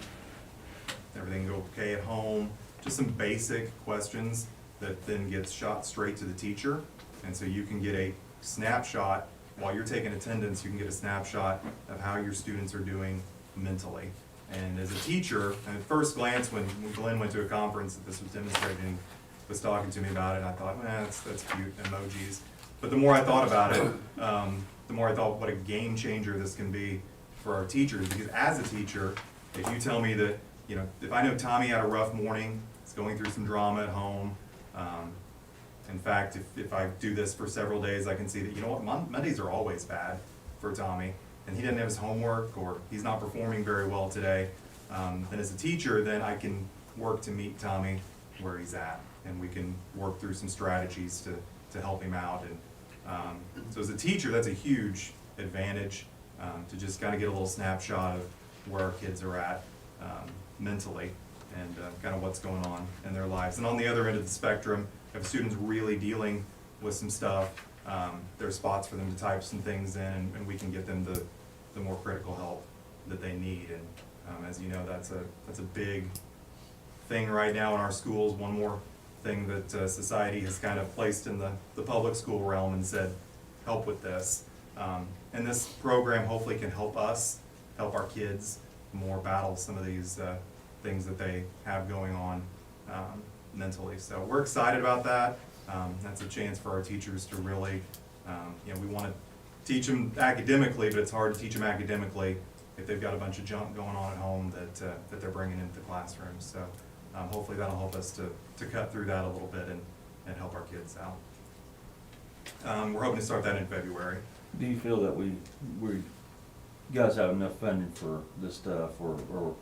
Everything go okay at home? Just some basic questions that then gets shot straight to the teacher. And so you can get a snapshot, while you're taking attendance, you can get a snapshot of how your students are doing mentally. And as a teacher, and at first glance, when Glenn went to a conference that this was demonstrated and was talking to me about it, I thought, that's cute, emojis. But the more I thought about it, the more I thought what a game changer this can be for our teachers. Because as a teacher, if you tell me that, if I know Tommy had a rough morning, he's going through some drama at home. In fact, if I do this for several days, I can see that, Mondays are always bad for Tommy, and he didn't have his homework, or he's not performing very well today. Then as a teacher, then I can work to meet Tommy where he's at, and we can work through some strategies to help him out. And so as a teacher, that's a huge advantage, to just kind of get a little snapshot of where our kids are at mentally, and kind of what's going on in their lives. And on the other end of the spectrum, if a student's really dealing with some stuff, there's spots for them to type some things in, and we can get them the more critical help that they need. And as you know, that's a big thing right now in our schools. One more thing that society has kind of placed in the public school realm and said, help with this. And this program hopefully can help us, help our kids more battle some of these things that they have going on mentally. So we're excited about that. That's a chance for our teachers to really, we want to teach them academically, but it's hard to teach them academically if they've got a bunch of junk going on at home that they're bringing into the classroom. So hopefully that'll help us to cut through that a little bit and help our kids out. We're hoping to start that in February. Do you feel that we guys have enough funding for this stuff, or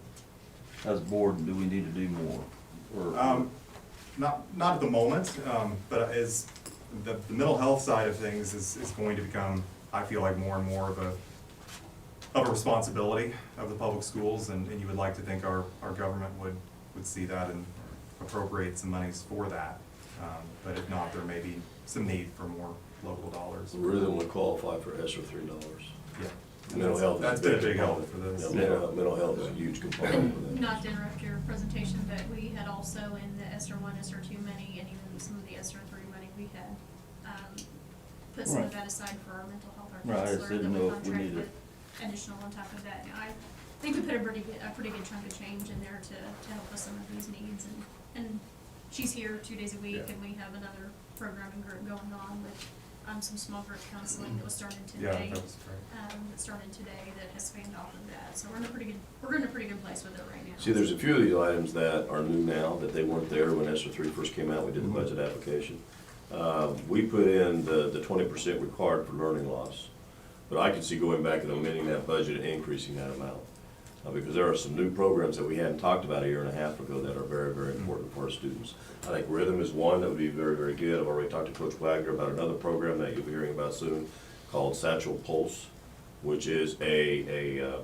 as a board, do we need to do more? Or Not at the moment, but as the mental health side of things is going to become, I feel like, more and more of a responsibility of the public schools, and you would like to think our government would see that and appropriate some monies for that. But if not, there may be some need for more local dollars. The rhythm would qualify for ESSER $3. Yeah. Mental health is That's been a big help for component. this. Yeah, mental health is a huge component of that. Not to interrupt your presentation, but we had also in the ESSER 1, ESSER 2 money, and even some of the ESSER 3 money, we had put some of Right. that aside for our mental health, our Right, I just counselor, didn't that know we if we contract needed- with additional on top of that. And I think we put a pretty good chunk of change in there to help with some of these needs, and she's here 2 days a week, Yeah. and we have another programming group going on with some small group counseling that was started Yeah, today. that was great. That started today that has spanned off of that, so we're in a pretty good place with it right now. See, there's a few of these items that are new now, that they weren't there when ESSER 3 first came out, we did the budget application. We put in the 20% required for learning loss, but I could see going back and amending that budget and increasing that amount. Because there are some new programs that we hadn't talked about a year and a half ago that are very, very important for our students. I think rhythm is one that would be very, very good. I've already talked to Coach Wagner about another program that you'll be hearing about soon called Satchel Pulse, which is a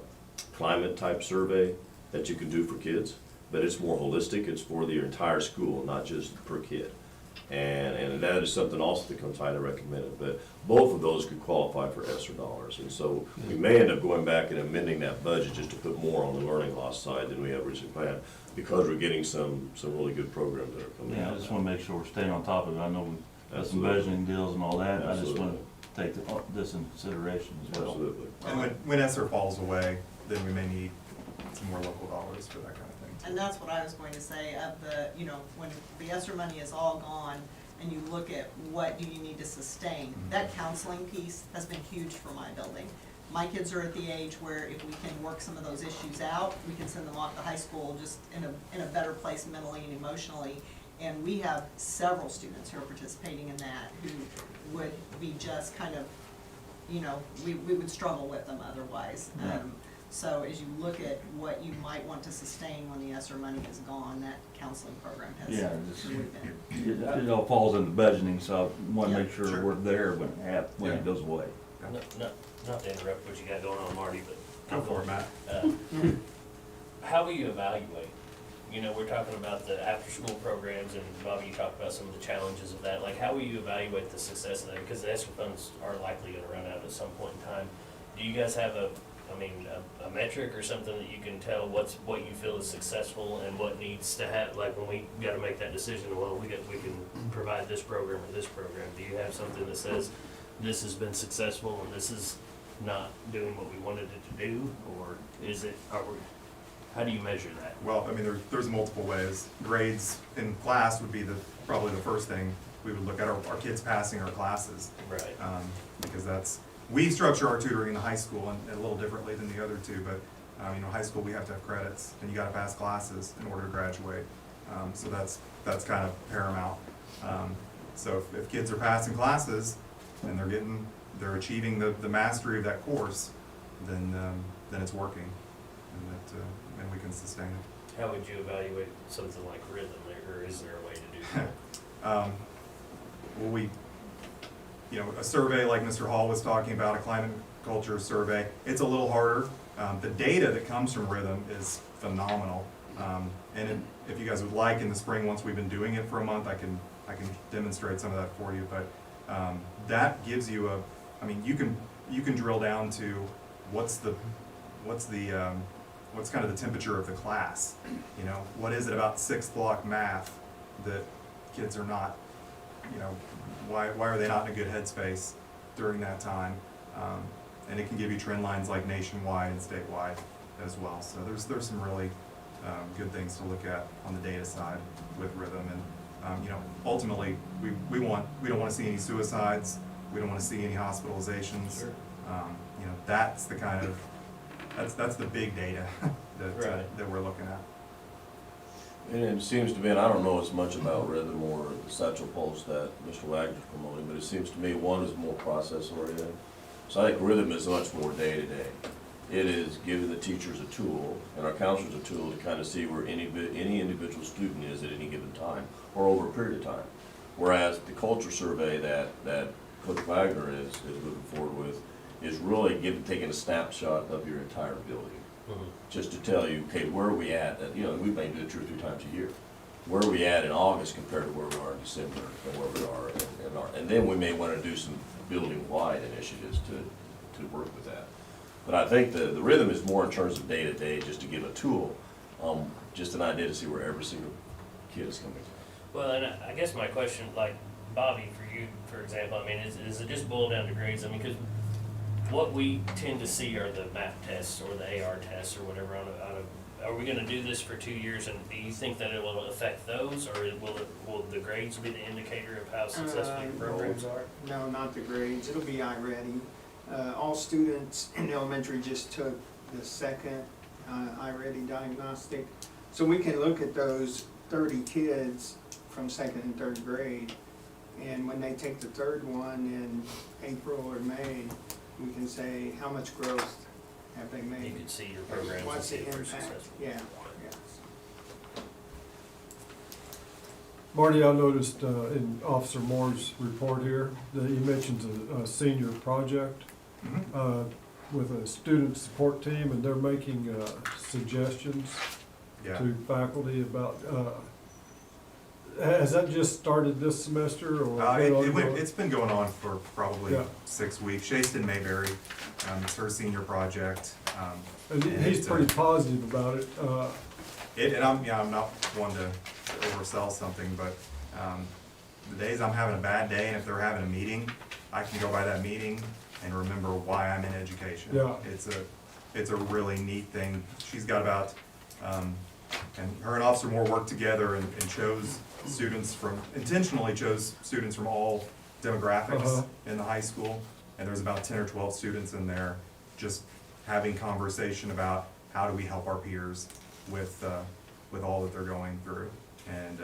climate type survey that you can do for kids, but it's more holistic. It's for the entire school, not just per kid. And that is something also that comes highly recommended, but both of those could qualify for ESSER dollars. And so we may end up going back and amending that budget just to put more on the learning loss side than we have originally planned, because we're getting some really good programs that are coming Yeah, out. I just wanna make sure we're staying on top of it. I know we've got some Absolutely. budgeting deals and all that. I just wanna Absolutely. take this into consideration as well. Absolutely. And when ESSER falls away, then we may need some more local dollars for that kind of thing. And that's what I was going to say, of the, you know, when the ESSER money is all gone, and you look at what do you need to sustain, that counseling piece has been huge for my building. My kids are at the age where if we can work some of those issues out, we can send them off to high school just in a better place mentally and emotionally. And we have several students who are participating in that, who would be just kind of, you know, we would struggle with them otherwise. Yeah. So as you look at what you might want to sustain when the ESSER money is gone, that counseling program has Yeah, just- really been. It all falls into budgeting, so I wanna make sure Sure. we're there when Yeah. it goes away. Not to interrupt what you got going on, Marty, but. Go for it, Matt. How will you evaluate? You know, we're talking about the after-school programs, and Bobby, you talked about some of the challenges of that. Like, how will you evaluate the success of that? Because the ESSER funds are likely gonna run out at some point in time. Do you guys have a metric or something that you can tell what you feel is successful and what needs to have, like when we gotta make that decision, well, we can provide this program or this program. Do you have something that says this has been successful and this is not doing what we wanted it to do? Or how do you measure that? Well, I mean, there's multiple ways. Grades in class would be probably the first thing we would look at, our kids passing our classes. Right. Because we structure our tutoring in the high school and a little differently than the other two, but, you know, high school, we have to have credits, and you gotta pass classes in order to graduate. So that's kind of paramount. So if kids are passing classes and they're achieving the mastery of that course, then it's working, and we can sustain it. How would you evaluate something like rhythm, or is there a way to do that? Well, a survey like Mr. Hall was talking about, a climate culture survey, it's a little harder. The data that comes from rhythm is phenomenal. And if you guys would like, in the spring, once we've been doing it for a month, I can demonstrate some of that for you. But that gives you you can drill down to what's kind of the temperature of the class. You know, what is it about 6th block math that kids are not, you know, why are they not in a good headspace during that time? And it can give you trend lines like nationwide and statewide as well. So there's some really good things to look at on the data side with rhythm. And you know, ultimately, we don't want to see any suicides. We don't want to see any hospitalizations. Sure. You know, that's the kind of that's the big data that we're looking at. And it seems to me, and I don't know as much about rhythm or the satchel pulse that Mr. Wagner's promoting, but it seems to me one is more process oriented. So I think rhythm is much more day to day. It is giving the teachers a tool and our counselors a tool to kind of see where any individual student is at any given time or over a period of time. Whereas the culture survey that Coach Wagner is moving forward with is really taking a snapshot of your entire building. Just to tell you, okay, where are we at? You know, we may do it 2 or 3 times a year. Where are we at in August compared to where we are in December and where we are and then we may want to do some building-wide initiatives to work with that. But I think the rhythm is more in terms of day-to-day, just to give a tool, just an idea to see where every single kid is coming from. Well, and I guess my question, like Bobby, for you, for example, I mean, is it just boiled down to grades? I mean, because what we tend to see are the MAP tests or the AR tests or whatever are we gonna do this for 2 years, and do you think that it will affect those, or will the grades be the indicator of how successful your programs are? No, not the grades, it'll be iReady. All students in elementary just took the second iReady diagnostic. So we can look at those 30 kids from 2nd and 3rd grade, and when they take the 3rd one in April or May, we can say how much growth have they made. You can see your programs and What's see the if they're impact? successful. Yeah. Marty, I noticed in Officer Moore's report here that he mentions a senior project with a student support team, and they're making suggestions Yeah. to faculty about has that just started this semester or? It's been going on for probably Yeah. 6 weeks. Shayston Mayberry, it's her senior project. And he's pretty positive about it. And I'm not one to oversell something, but the days I'm having a bad day, and if they're having a meeting, I can go by that meeting and remember why I'm in education. Yeah. It's a really neat thing. She's got about, and her and Officer Moore worked together and intentionally chose students from all demographics in the high school. And there's about 10 or 12 students in there just having conversation about how do we help our peers with all that they're going through. And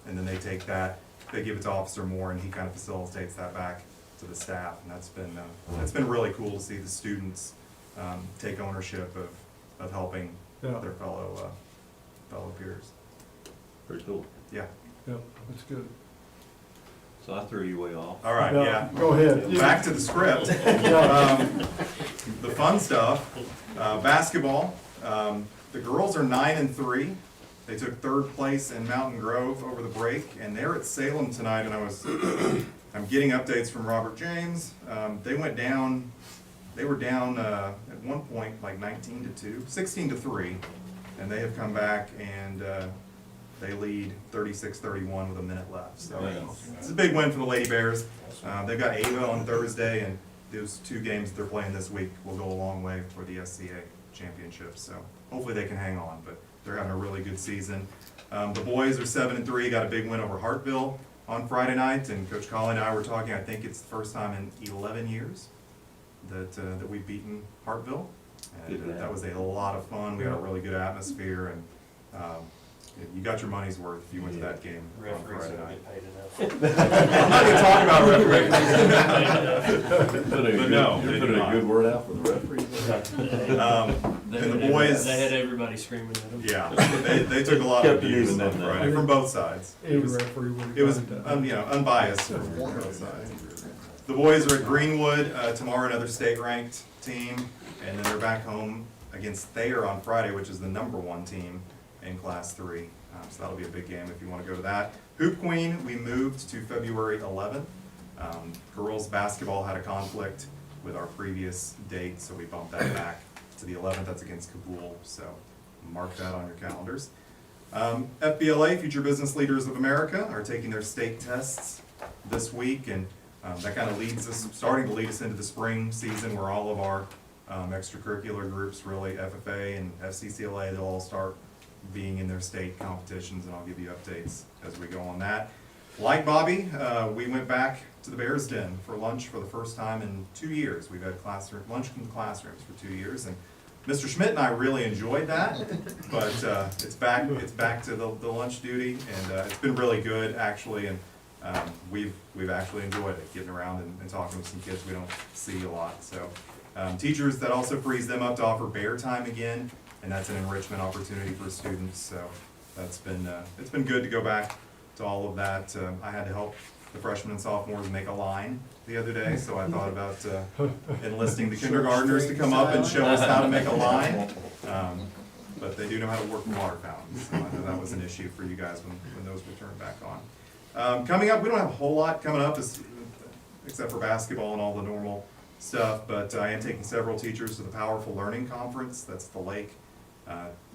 then they take that, they give it to Officer Moore, and he kind of facilitates that back to the staff. And that's been really cool to see the students take ownership of helping their fellow peers. Pretty cool. Yeah. Yeah, that's good. So I threw you way off. All right, No, yeah. Go ahead. Back to the script. The fun stuff, basketball. The girls are 9-3. They took 3rd place in Mountain Grove over the break, and they're at Salem tonight. And I'm getting updates from Robert James. They were down at one point like 19-2, 16-3, and they have come back and they lead 36-31 with a minute left. So it's a big win for the Lady Bears. They've got Ava on Thursday, and those 2 games they're playing this week will go a long way for the SCA championship. So hopefully they can hang on, but they're having a really good season. The boys are 7-3, got a big win over Hartville on Friday night, and Coach Colley and I were talking, I think it's the first time in 11 years that we've beaten Hartville. And that was a lot of fun. We had a really good atmosphere, and you got your money's worth if you went to that game on Friday night. I'm not gonna talk about referees. But no, You're they putting did a not. good word out for the referees. And the boys, They had everybody screaming at them. yeah, they took a lot of Kept it abuse even on then, Friday from both sides. Any referee would have It was, got that. unbiased from both sides. The boys are at Greenwood tomorrow, another state-ranked team, and then they're back home against Thayer on Friday, which is the #1 team in Class 3. So that'll be a big game if you want to go to that. Hoop Queen, we moved to February 11th. Girls basketball had a conflict with our previous date, so we bumped that back to the 11th. That's against Kabul, so mark that on your calendars. FBLA, Future Business Leaders of America, are taking their state tests this week, and that kind of starting to lead us into the spring season where all of our extracurricular groups, really FFA and FCCLA, they'll all start being in their state competitions, and I'll give you updates as we go on that. Like Bobby, we went back to the Bears Den for lunch for the first time in 2 years. We've had lunch in the classrooms for 2 years, and Mr. Schmidt and I really enjoyed that, but it's back to the lunch duty, and it's been really good actually, and we've actually enjoyed it, getting around and talking with some kids we don't see a lot. So teachers, that also frees them up to offer bear time again, and that's an enrichment opportunity for students. So that's been it's been good to go back to all of that. I had to help the freshmen and sophomores make a line the other day, so I thought about enlisting the kindergartners to come up and show us how to make a line. But they do know how to work water fountains, so I know that was an issue for you guys when those were turned back on. Coming up, we don't have a whole lot coming up except for basketball and all the normal stuff, but I am taking several teachers to the Powerful Learning Conference. That's at the lake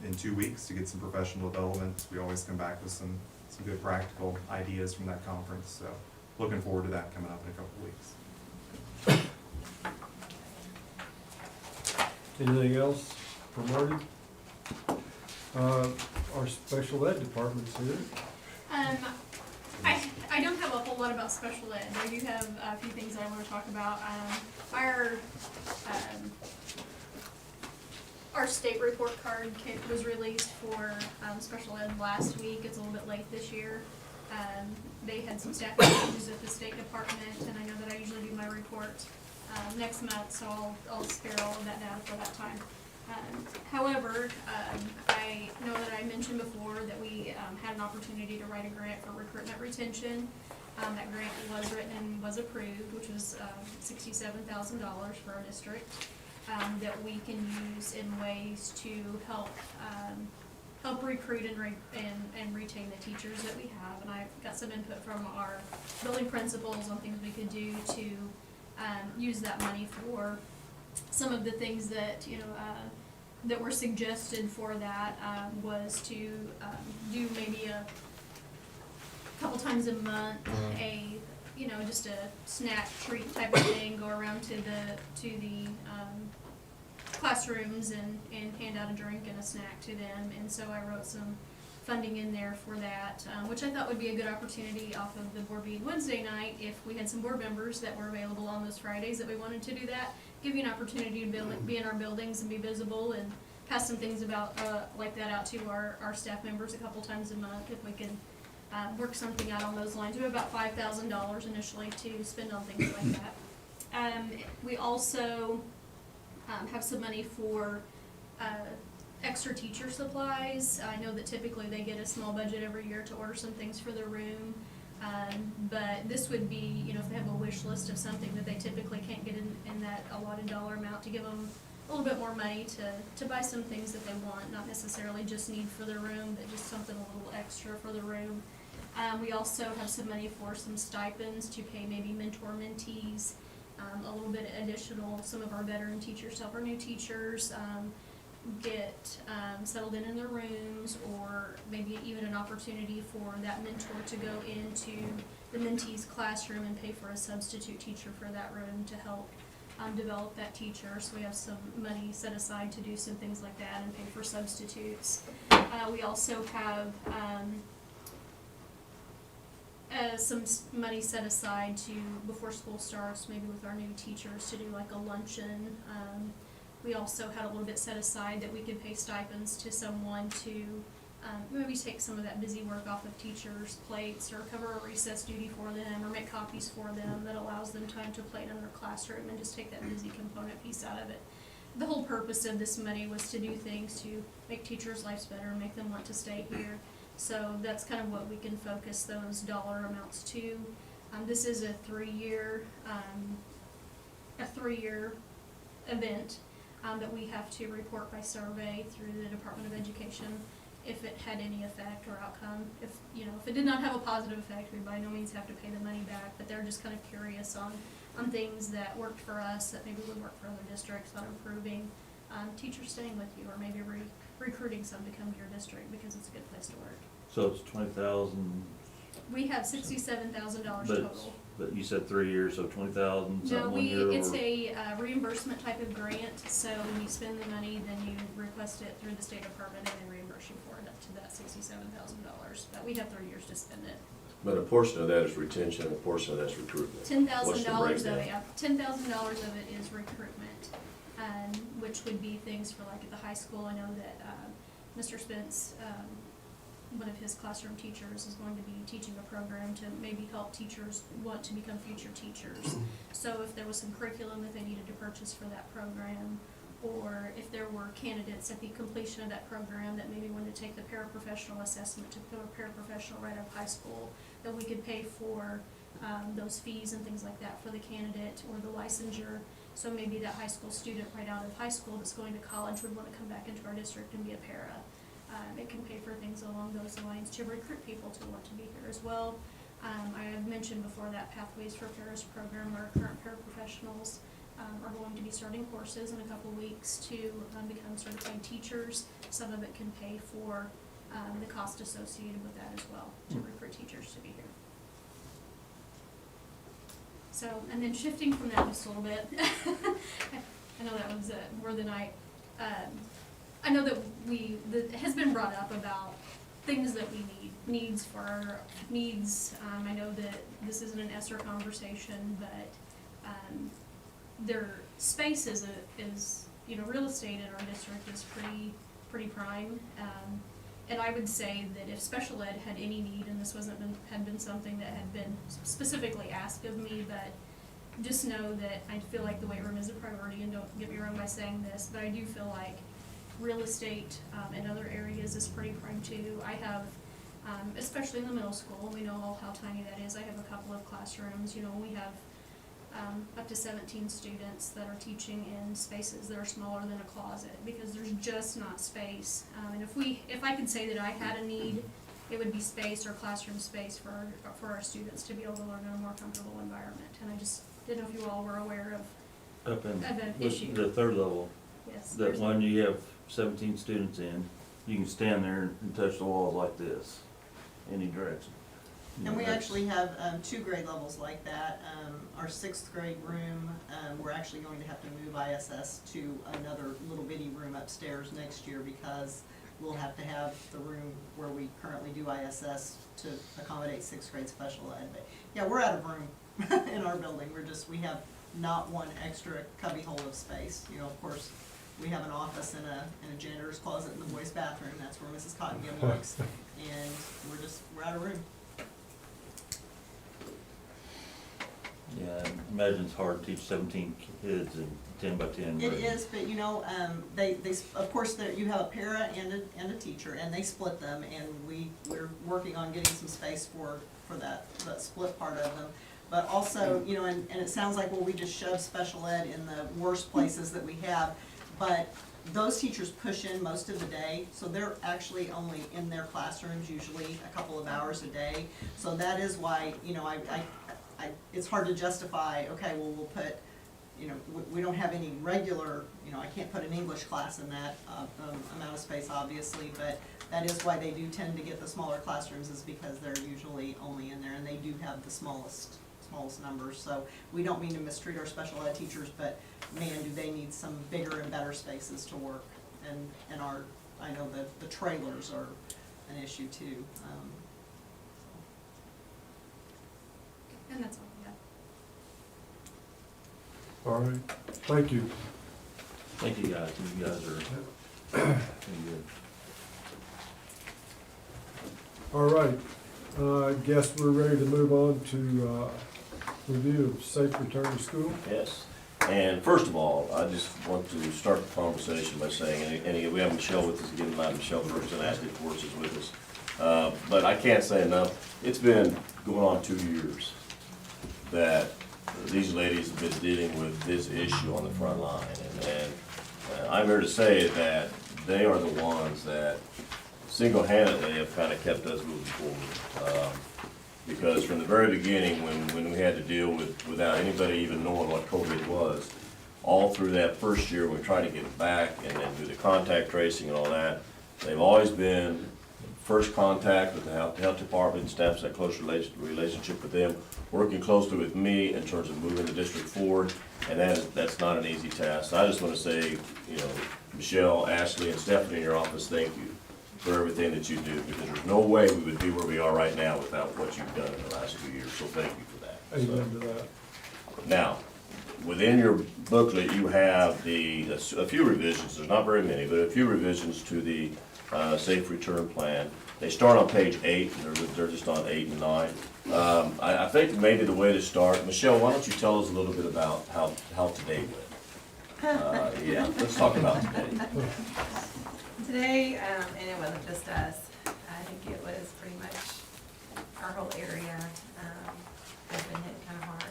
in 2 weeks to get some professional development. We always come back with some good practical ideas from that conference, so looking forward to that coming up in a couple weeks. Anything else for Marty? Our special ed department's here. I don't have a whole lot about special ed. I do have a few things I want to talk about. Our state report card was released for special ed last week. It's a little bit late this year. They had some staff changes at the State Department, and I know that I usually do my report next month, so I'll spare all of that data for that time. However, I know that I mentioned before that we had an opportunity to write a grant for recruitment retention. That grant was written and was approved, which was $67,000 for our district, that we can use in ways to help recruit and retain the teachers that we have. And I got some input from our building principals on things we could do to use that money for some of the things that, that were suggested for that, was to do maybe a couple times a month, just a snack treat type of thing, go around to the classrooms and hand out a drink and a snack to them. And so I wrote some funding in there for that, which I thought would be a good opportunity off of the board meeting Wednesday night. If we had some board members that were available on those Fridays that we wanted to do that, give you an opportunity to be in our buildings and be visible and pass some things about like that out to our staff members a couple times a month if we can work something out on those lines. We have about $5,000 initially to spend on things like that. We also have some money for extra teacher supplies. I know that typically they get a small budget every year to order some things for their room. But this would be, if they have a wish list of something that they typically can't get in that allotted dollar amount, to give them a little bit more money to buy some things that they want, not necessarily just need for their room, but just something a little extra for the room. We also have some money for some stipends to pay maybe mentor-mentees, a little bit additional. Some of our veteran teachers help our new teachers get settled in their rooms, or maybe even an opportunity for that mentor to go into the mentee's classroom and pay for a substitute teacher for that room to help develop that teacher. So we have some money set aside to do some things like that and pay for substitutes. We also have some money set aside to, before school starts, maybe with our new teachers, to do like a luncheon. We also had a little bit set aside that we could pay stipends to someone to maybe take some of that busy work off of teachers' plates, or cover a recess duty for them, or make copies for them that allows them time to play in another classroom and just take that busy component piece out of it. The whole purpose of this money was to do things to make teachers' lives better and make them want to stay here. So that's kind of what we can focus those dollar amounts to. This is a three-year event that we have to report by survey through the Department of Education if it had any effect or outcome. If it did not have a positive effect, we by no means have to pay the money back, but they're just kind of curious on things that worked for us that maybe would work for other districts, on improving teachers staying with you, or maybe recruiting some to come to your district because it's a good place to work. So it's 20,000, We have $67,000 total. but you said 3 years, so 20,000, No, something 1 year, it's or? a reimbursement type of grant, so when you spend the money, then you request it through the State Department and they reimburse you for it up to that $67,000. But we have 3 years to spend it. But a portion of that is retention, a portion of that's recruitment. $10,000 of it, yeah, $10,000 of it is recruitment, which would be things for like at the high school. I know that Mr. Spence, one of his classroom teachers, is going to be teaching a program to maybe help teachers want to become future teachers. So if there was some curriculum that they needed to purchase for that program, or if there were candidates at the completion of that program that maybe wanted to take the paraprofessional assessment to become a paraprofessional right out of high school, that we could pay for those fees and things like that for the candidate, or the licensure. So maybe that high school student right out of high school that's going to college would want to come back into our district and be a para. It can pay for things along those lines to recruit people to want to be here as well. I have mentioned before that Pathways for Paras program, our current paraprofessionals are going to be starting courses in a couple weeks to become certified teachers. Some of it can pay for the cost associated with that as well, to recruit teachers to be here. So, and then shifting from that just a little bit, I know that was more than I know that it has been brought up about things that we needs for our needs. I know that this isn't an ESSER conversation, but their space is real estate in our district is pretty prime. And I would say that if special ed had any need, and this had been something that had been specifically asked of me, but just know that I feel like the weight room is a priority, and don't get me wrong by saying this, but I do feel like real estate in other areas is pretty prime too. I have, especially in the middle school, we know all how tiny that is. I have a couple of classrooms, we have up to 17 students that are teaching in spaces that are smaller than a closet, because there's just not space. And if I could say that I had a need, it would be space or classroom space for our students to be able to learn in a more comfortable environment. And I just didn't know if you all were aware Up in of an the issue. the third level, Yes. that there's- one you have 17 students in, you can stand there and touch the walls like this, any direction. You And know, we that's- actually have 2 grade levels like that. Our 6th grade room, we're actually going to have to move ISS to another little bitty room upstairs next year, because we'll have to have the room where we currently do ISS to accommodate 6th grade special ed. But yeah, we're out of room in our building. We have not one extra cubby hole of space. You know, of course, we have an office and a janitor's closet in the boys' bathroom. That's where Mrs. Cottingham works. And we're out of room. Yeah, I imagine it's hard to teach 17 kids in 10 by 10 It rooms. is, but you know, of course, you have a para and a teacher, and they split them, and we're working on getting some space for that split part of them. But also, you know, and it sounds like, well, we just shove special ed in the worst places that we have, but those teachers push in most of the day, so they're actually only in their classrooms usually a couple of hours a day. So that is why, you know, it's hard to justify, okay, well, we'll put, you know, we don't have any regular, you know, I can't put an English class in that amount of space, obviously, but that is why they do tend to get the smaller classrooms, is because they're usually only in there, and they do have the smallest numbers. So we don't mean to mistreat our special ed teachers, but man, do they need some bigger and better spaces to work. And I know that the trailers are an issue too. And that's all we have. All right, thank you. Thank you guys, you guys are doing good. All right, I guess we're ready to move on to review of safe return to school. Yes. And first of all, I just want to start the conversation by saying, and we have Michelle with us again tonight. Michelle Ferguson, Ashley Force is with us. But I can't say enough, it's been going on 2 years that these ladies have been dealing with this issue on the front line. And I'm here to say that they are the ones that single-handedly have kind of kept us moving forward. Because from the very beginning, when we had to deal with, without anybody even knowing what COVID was, all through that first year, we tried to get it back and then do the contact tracing and all that, they've always been first contact with the health department, established that close relationship with them, working closely with me in terms of moving the district forward, and that's not an easy task. So I just want to say, you know, Michelle, Ashley, and Stephanie in your office, thank you for everything that you do, because there's no way we would be where we are right now without what you've done in the last 2 years, so thank you for that. Amen to that. Now, within your booklet, you have a few revisions, there's not very many, but a few revisions to the safe return plan. They start on page 8, and they're just on 8 and 9. I think maybe the way to start, Michelle, why don't you tell us a little bit about how today went? Yeah, let's talk about today. Today, and it wasn't just us, I think it was pretty much our whole area, has been hit kind of hard.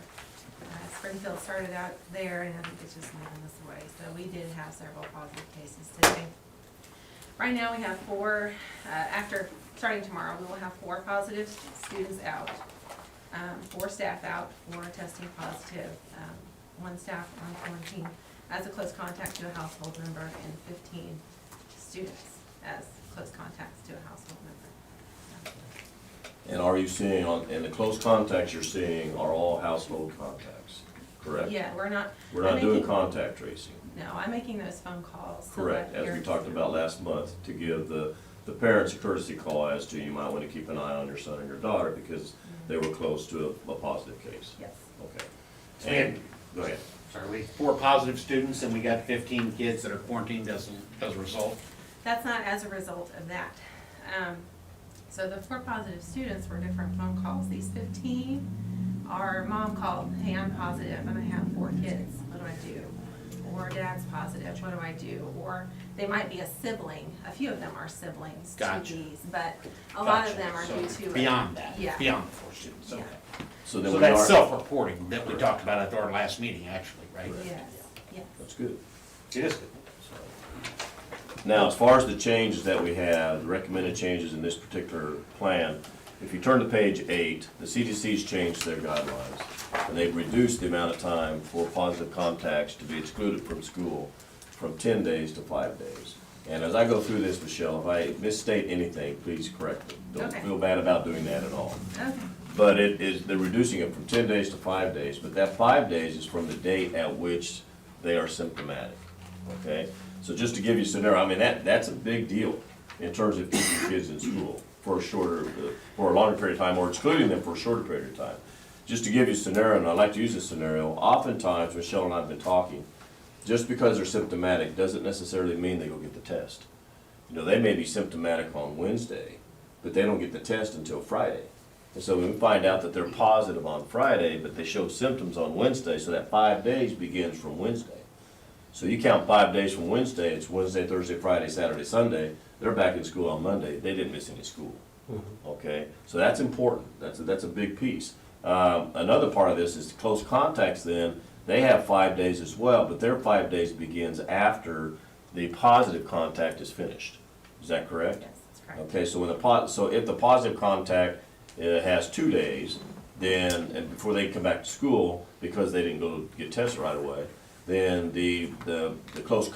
Springfield started out there, and I think it's just moving this way, so we did have several positive cases today. Right now, we have 4, after starting tomorrow, we will have 4 positive students out, 4 staff out, 4 testing positive, 1 staff on quarantine as a close contact to a household member, and 15 students as close contacts to a household member. And are you seeing, in the close contacts you're seeing are all household contacts, correct? Yeah, we're not. We're not I'm doing making- contact tracing. No, I'm making those phone calls. so Correct, that as we parents- talked about last month, to give the parents a courtesy call as to, you might want to keep an eye on your son and your daughter because they were close to a positive case. Yes. Okay. So we had- And, go ahead. Sorry, we had 4 positive students and we got 15 kids that are quarantined as a result. That's not as a result of that. So the 4 positive students were different phone calls. These 15, our mom called, hey, I'm positive and I have 4 kids. What do I do? or dad's positive, what do I do? Or they might be a sibling, a few of them are siblings to Gotcha. these, but a lot of Gotcha. them are So due to. Beyond that, Yeah. beyond the 4 students, Yeah. okay. So then So we that's are, self-reporting that we talked about at our last meeting, actually, right? Yes, yes. that's good. It is good. Now, as far as the changes that we have, the recommended changes in this particular plan, if you turn to page 8, the CDC's changed their guidelines, and they've reduced the amount of time for positive contacts to be excluded from school from 10 days to 5 days. And as I go through this, Michelle, if I misstate anything, please correct me. Don't Okay. feel bad about doing that at all. Okay, But it is, they're reducing it from 10 days to 5 days, but that 5 days is from the date at which they are symptomatic, okay? So just to give you a scenario, I mean, that's a big deal in terms of keeping kids in school for a shorter, for a longer period of time, or excluding them for a shorter period of time. Just to give you a scenario, and I like to use this scenario, oftentimes, Michelle and I have been talking, just because they're symptomatic doesn't necessarily mean they go get the test. You know, they may be symptomatic on Wednesday, but they don't get the test until Friday. And so we find out that they're positive on Friday, but they show symptoms on Wednesday, so that 5 days begins from Wednesday. So you count 5 days from Wednesday, it's Wednesday, Thursday, Friday, Saturday, Sunday, they're back in school on Monday, they didn't miss any school. Okay, so that's important, that's a big piece. Another part of this is close contacts then, they have 5 days as well, but their 5 days begins after the positive contact is finished. Is that correct? yes, that's correct. Okay, so when so if the positive contact has 2 days, then, and before they come back to school, because they didn't go get tested right away, then the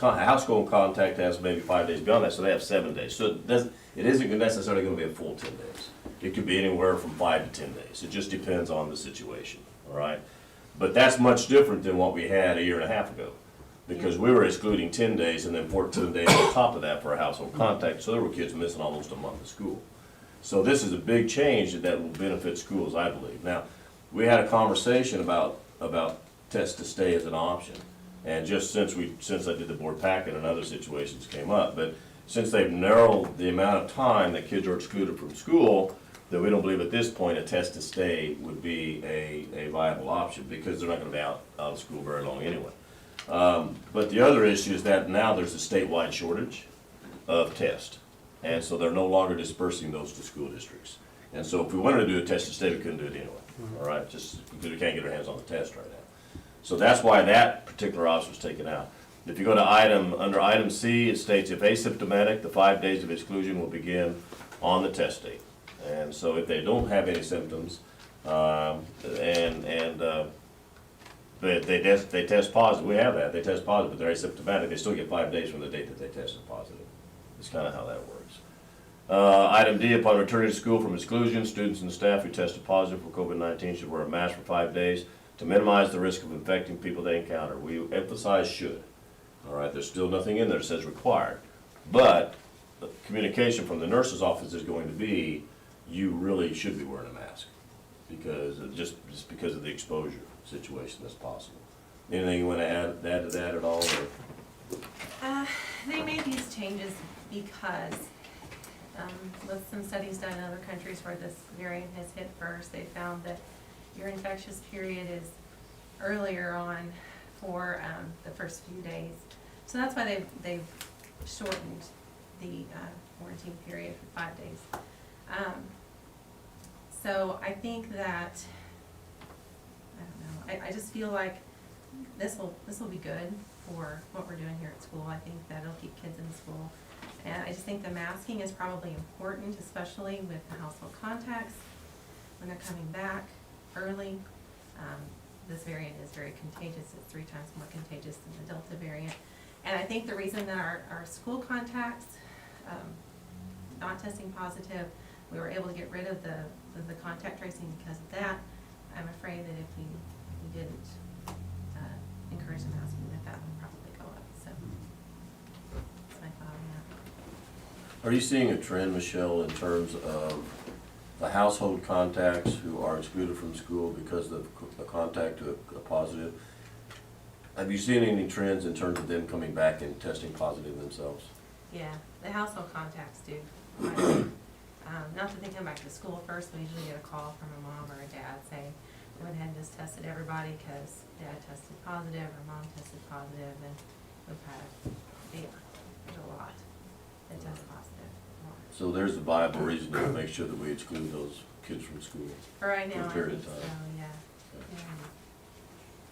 household contact has maybe 5 days beyond that, so they have 7 days. So it isn't necessarily gonna be a full 10 days. It could be anywhere from 5 to 10 days. It just depends on the situation, all right? But that's much different than what we had a year and a half ago, because we were excluding 10 days and then 14 days on top of that for a household contact, so there were kids missing almost a month of school. So this is a big change that will benefit schools, I believe. Now, we had a conversation about test to stay as an option. And just since I did the board packet and other situations came up, but since they've narrowed the amount of time that kids are excluded from school, then we don't believe at this point a test to stay would be a viable option, because they're not gonna be out of school very long anyway. But the other issue is that now there's a statewide shortage of tests. And so they're no longer dispersing those to school districts. And so if we wanted to do a test to stay, we couldn't do it anyway, all right? Just because we can't get our hands on the test right now. So that's why that particular option was taken out. If you go to under item C, it states if asymptomatic, the 5 days of exclusion will begin on the test date. And so if they don't have any symptoms, but they test positive, we have that, they test positive, but they're asymptomatic, they still get 5 days from the date that they tested positive. That's kind of how that works. Item D, upon returning to school from exclusion, students and staff who tested positive for COVID-19 should wear a mask for 5 days to minimize the risk of infecting people they encounter. We emphasize should. All right, there's still nothing in there that says required. But the communication from the nurse's office is going to be, you really should be wearing a mask, because just because of the exposure situation that's possible. Anything you want to add to that at all? Or? They made these changes because with some studies done in other countries where this variant has hit first, they found that your infectious period is earlier on for the first few days. So that's why they've shortened the quarantine period for 5 days. So I think that, I don't know, I just feel like this will be good for what we're doing here at school. I think that it'll keep kids in school. And I just think the masking is probably important, especially with the household contacts when they're coming back early. This variant is very contagious. It's 3 times more contagious than the Delta variant. And I think the reason that our school contacts not testing positive, we were able to get rid of the contact tracing because of that. I'm afraid that if we didn't encourage the masking, that would probably go up. So that's my thought on that. Are you seeing a trend, Michelle, in terms of the household contacts who are excluded from school because of a contact to a positive? Have you seen any trends in terms of them coming back and testing positive themselves? Yeah, the household contacts do. Not that they come back to school first, we usually get a call from a mom or a dad saying, went ahead and just tested everybody, cause dad tested positive, or mom tested positive, and we've had, there's a lot that test positive. So there's a viable reason to make sure that we exclude those kids from school. For right now, I For a period think of so, time. yeah. Yeah.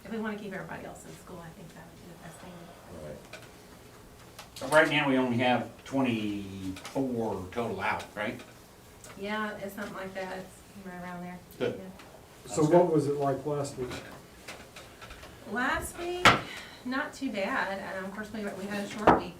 If we wanna keep everybody else in school, I think that would be the best thing. Right. Right now, we only have 24 total out, right? Yeah, it's something like that, it's right around there. Good. Yeah. So what was it like last week? Last week, not too bad, of course, we had a short week.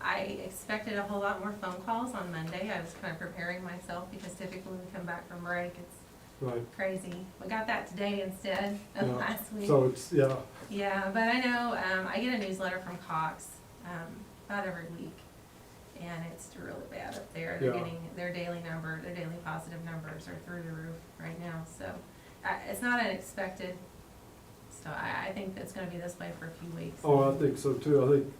I expected a whole lot more phone calls on Monday. I was kind of preparing myself because typically when we come back from break, it's Right, crazy. We got that today instead of Yeah. last week. so it's, yeah, Yeah, but I know, I get a newsletter from Cox, about every week, and it's really bad up there. They're Yeah. getting their daily positive numbers are through the roof right now, so, it's not unexpected. So I think that's gonna be this way for a few weeks. oh, I think so too, I think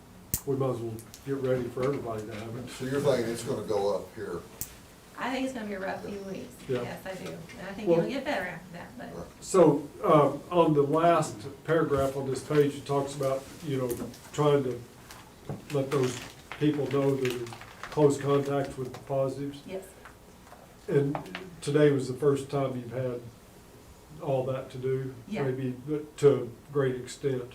we might as well get ready for everybody to have it. So you're thinking it's gonna go up here? I think it's gonna be a rough few weeks, Yeah. yes, I do, and I think Well- it'll get better after that, but, So, on the last paragraph on this page, it talks about, trying to let those people know that are close contacts with the positives. yes. And today was the first time you've had all that to do? Yeah. Maybe to a great extent.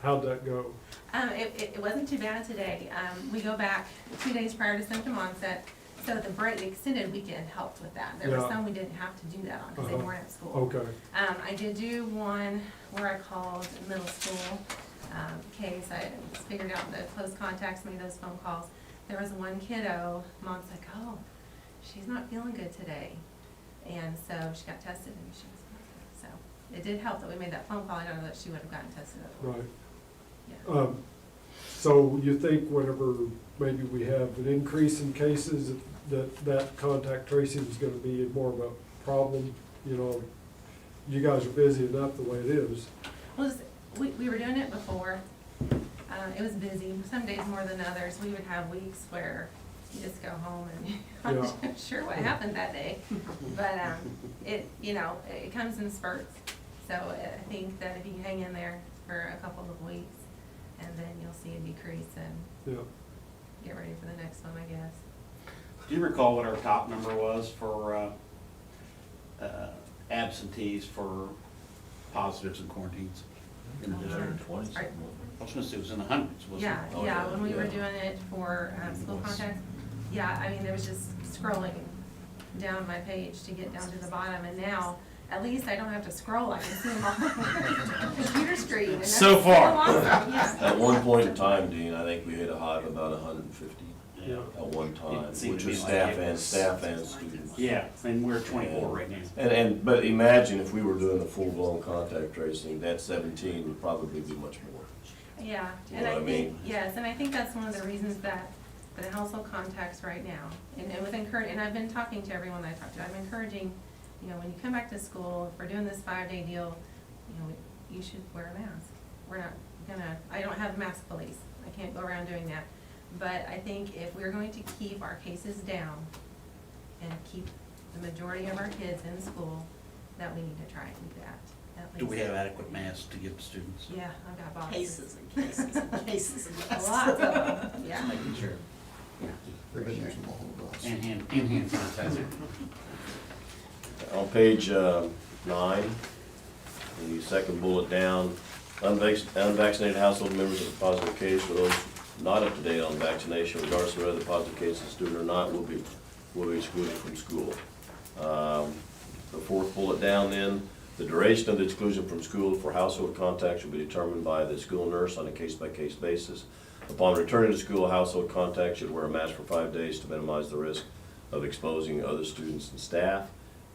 How'd that go? It wasn't too bad today. We go back 2 days prior to symptom onset, so the extended weekend helped with that. There were Yeah. some we didn't have to do that on because they Uh-huh. weren't at school. Okay, I did do one where I called middle school case. I figured out the close contacts, made those phone calls. There was one kiddo, mom's like, oh, she's not feeling good today. And so she got tested and she was positive. So it did help that we made that phone call. I don't know that she would have gotten tested otherwise. right. Yeah. So you think whenever maybe we have an increase in cases, that contact tracing is gonna be more of a problem? You guys are busy enough the way it is. Well, we were doing it before. It was busy, some days more than others. We would have weeks where you just go home and I'm Yeah. not sure what happened that day. But, it comes in spurts. So I think that if you hang in there for a couple of weeks, and then you'll see a decrease and Yeah. get ready for the next one, I guess. Do you recall what our top number was for absentees for positives and quarantines in the district? 120 something. I was gonna say it was in the hundreds, wasn't it? Yeah, Oh, yeah, yeah, when we were yeah. doing it for school contacts, yeah, I mean, there was just scrolling down my page to get down to the bottom, and now, at least I don't have to scroll, I can see them all on the computer screen. And that's So far. awesome, yeah. At one point in time, Dean, I think we hit a high of about 150 Yeah. at one time, It seemed which to was be like staff it and was- students. Yeah, and we're at 24 right now. But imagine if we were doing the full-blown contact tracing, that 17 would probably be much more. Yeah, You and know I what I think, mean? yes, and I think that's one of the reasons that for the household contacts right now, and with and I've been talking to everyone I talk to, I'm encouraging, when you come back to school, if we're doing this 5-day deal, you should wear a mask. We're not gonna, I don't have mask police, I can't go around doing that. But I think if we're going to keep our cases down and keep the majority of our kids in school, that we need to try and do that. At Do we least. have adequate masks to give students? Yeah, I've got boxes. Cases and cases and cases and cases. Lots of them, yeah. Making sure. They've been using them all the bus. And hand sanitizer. On page 9, the second bullet down, unvaccinated household members of a positive case for those not up to date on vaccination, regardless of whether the positive case is student or not, will be excluded from school. The fourth bullet down then, the duration of the exclusion from school for household contacts will be determined by the school nurse on a case-by-case basis. Upon returning to school, household contacts should wear a mask for 5 days to minimize the risk of exposing other students and staff.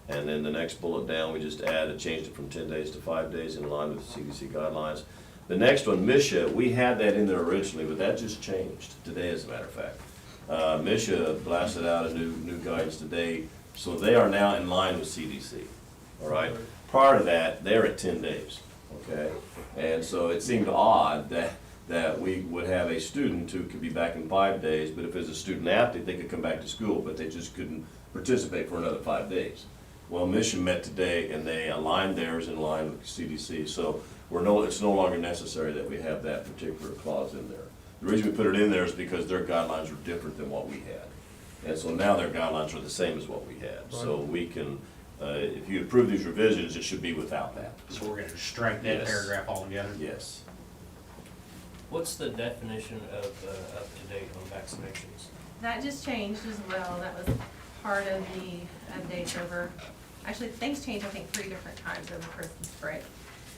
And then the next bullet down, we just changed it from 10 days to 5 days in line with the CDC guidelines. The next one, MSHA, we had that in there originally, but that just changed today, as a matter of fact. MSHA blasted out a new guidance today, so they are now in line with CDC, all right? Prior to that, they're at 10 days, okay? And so it seemed odd that we would have a student who could be back in 5 days, but if it's a student athlete, they could come back to school, but they just couldn't participate for another 5 days. Well, Mission met today and they aligned theirs in line with CDC, so it's no longer necessary that we have that particular clause in there. The reason we put it in there is because their guidelines are different than what we had. And so now their guidelines are the same as what we had. So we can, if you approve these revisions, it should be without that. So we're gonna strike that Yes. paragraph altogether? Yes. What's the definition of up to date on vaccinations? That just changed as well. That was part of the updates over, actually, things changed, I think, 3 different times over Christmas break.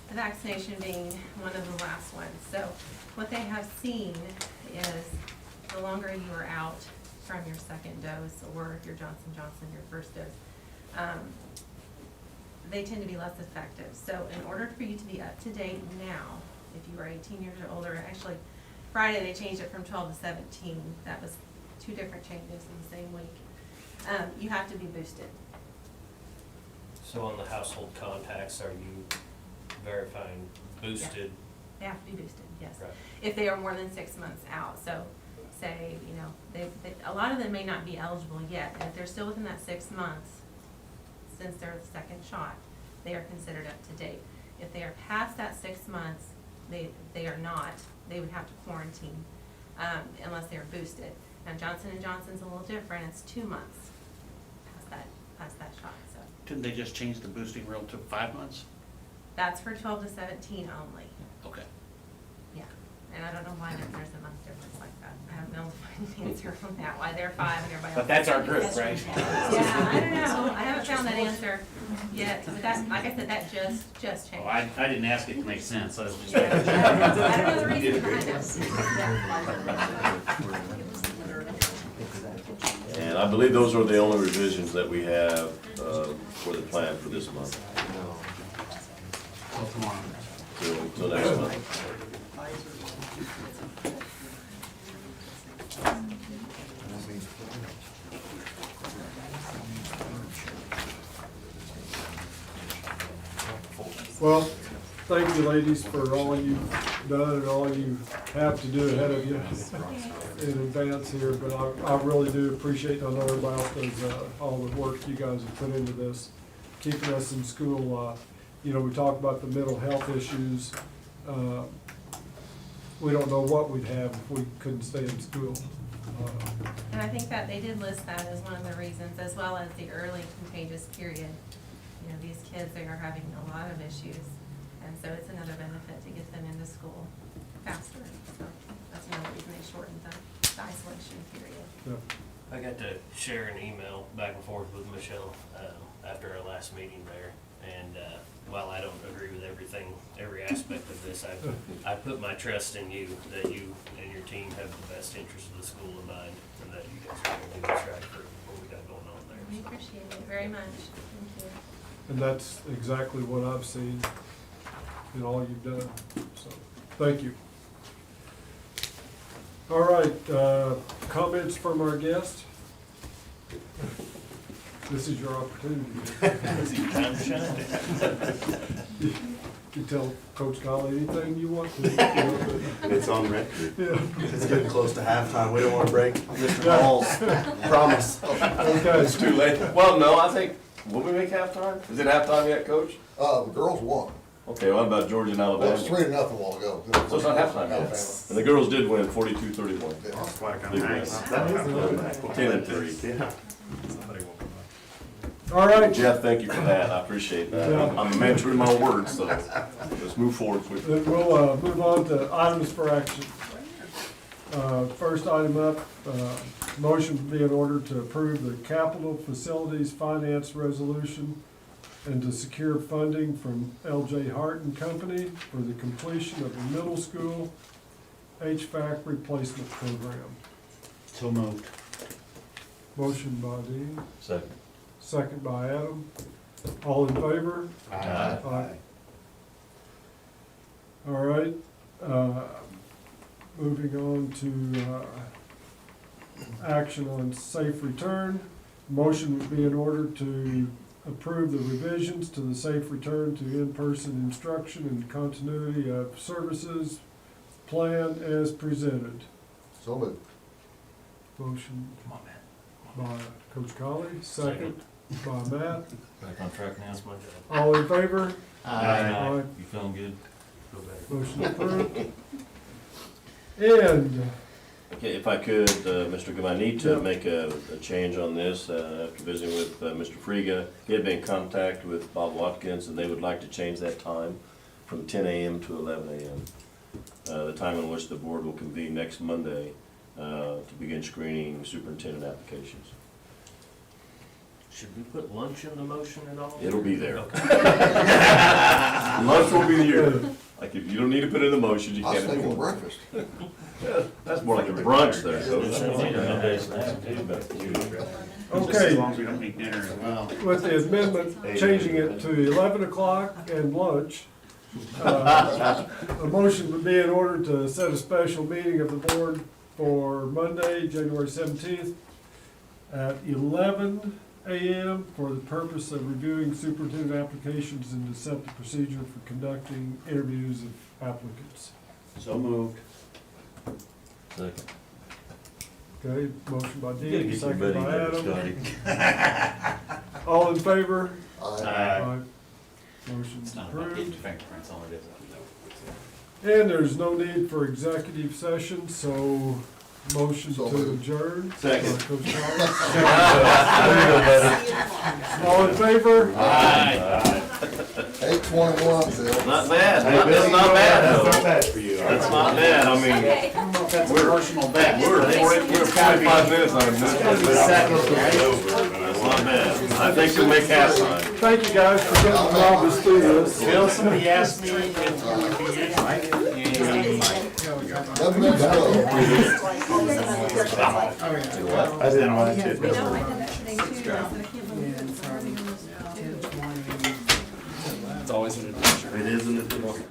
The vaccination being one of the last ones. So what they have seen is the longer you are out from your second dose, or if you're Johnson & Johnson, your first dose, they tend to be less effective. So in order for you to be up to date now, if you are 18 years or older, actually, Friday they changed it from 12 to 17. That was 2 different changes in the same week. You have to be boosted. So on the household contacts, are you verifying boosted? They have to be boosted, yes. Right. If they are more than 6 months out. So say, you know, a lot of them may not be eligible yet. And if they're still within that 6 months, since they're the second shot, they are considered up to date. If they are past that 6 months, they are not. They would have to quarantine unless they are boosted. Now Johnson & Johnson's a little different. It's 2 months past that shot. So Didn't they just change the boosting rule to 5 months? that's for 12 to 17 only. Okay. Yeah, and I don't know why there's a month difference like that. I haven't been able to find an answer from that, why they're 5 and everybody else. But that's our group, right? Yeah, I don't know. I haven't found that answer yet, but that, like I said, that just changed. Well, I didn't ask it to make sense, I was just. I don't know the reason behind it. Yeah. And I believe those are the only revisions that we have for the plan for this month. Till next month. Well, thank you, ladies, for all you've done and all you have to do ahead of you in advance here, but I really do appreciate, I know everybody else does, all the work you guys have put into this, keeping us in school. You know, we talked about the mental health issues. We don't know what we'd have if we couldn't stay in school. And I think that they did list that as one of the reasons, as well as the early contagious period. You know, these kids, they are having a lot of issues, and so it's another benefit to get them into school faster. So that's another reason they shortened the isolation period. Yeah. I got to share an email back and forth with Michelle after our last meeting there, and while I don't agree with every aspect of this, I put my trust in you, that you and your team have the best interest of the school in mind, and that you guys are going to do what's right for what we got going on there. We appreciate it very much. Thank you. And that's exactly what I've seen in all you've done, so, thank you. All right, comments from our guest? This is your opportunity. Time to shine. You tell Coach Colley anything you want to. You know, It's on record. Yeah. It's getting close to halftime. We don't want to break Mr. Hall's promise. Okay. It's too late. Well, no, I think, will we make halftime? Is it halftime yet, Coach? The girls won. Okay, what about Georgia and Well, Alabama? it was 3-0 a while ago. So it's not halftime yet. Alabama. And the girls did win 42-31. Yeah. That's quite a Big comeback. win. 10-3. Yeah. Somebody will come back. All right, Jeff, thank you for that. I appreciate that. Yeah. I'm a man true to my word, so let's move forward quickly. then we'll move on to items for action. First item up, motion would be in order to approve the capital facilities finance resolution and to secure funding from L.J. Hart and Company for the completion of the middle school HVAC replacement program. So moved. Motion by Dean, Second. second by Adam. All in favor? Aye. All right, moving on to action on safe return. Motion would be in order to approve the revisions to the safe return to in-person instruction and continuity of services plan as presented. So moved. Motion Come on, man. by Coach Colley, second by Matt. Back on track now. That's my job. All in favor? You feeling good? Feel better. Motion approved. And, Okay, if I could, Mr. Goodman, I need to make a change on this, after visiting with Mr. Friga. He had been in contact with Bob Watkins, and they would like to change that time from 10 a.m. to 11 a.m. The time in which the board will convene next Monday to begin screening superintendent applications. Should we put lunch in the motion at all? It'll be there. Okay. Lunch will be here. Like, if you don't need to put it in the motion, you I was can't. thinking breakfast. That's more like a brunch there, so. okay, as long as we don't need dinner as well. with the amendment, changing it to 11 o'clock and lunch, a motion would be in order to set a special meeting of the board for Monday, January 17th at 11 a.m. for the purpose of reviewing superintendent applications and to set the procedure for conducting interviews of applicants. So moved. Second. Okay, motion by You gotta Dean, get your second buddy by there, Adam. Scotty. All in favor? Aye. Aye. Motion's It's not about getting approved. your fingerprints on it, is it? And there's no need for executive session, so motion So to moved. adjourn. Second. Coach Collins. All in favor? 8:21, Bill. Not bad, that's not bad, though. bad for you. That's not bad, I mean, That's a personal bet. we're 45 minutes on this. That's not bad. I think you'll make half time. Thank you guys for getting involved us through this. Bill, somebody asked me if we could use my, 11 minutes ago. I didn't want to. I know, I did that today too, but I can't believe it's already almost 2:20. It's always an adventure. It is an adventure.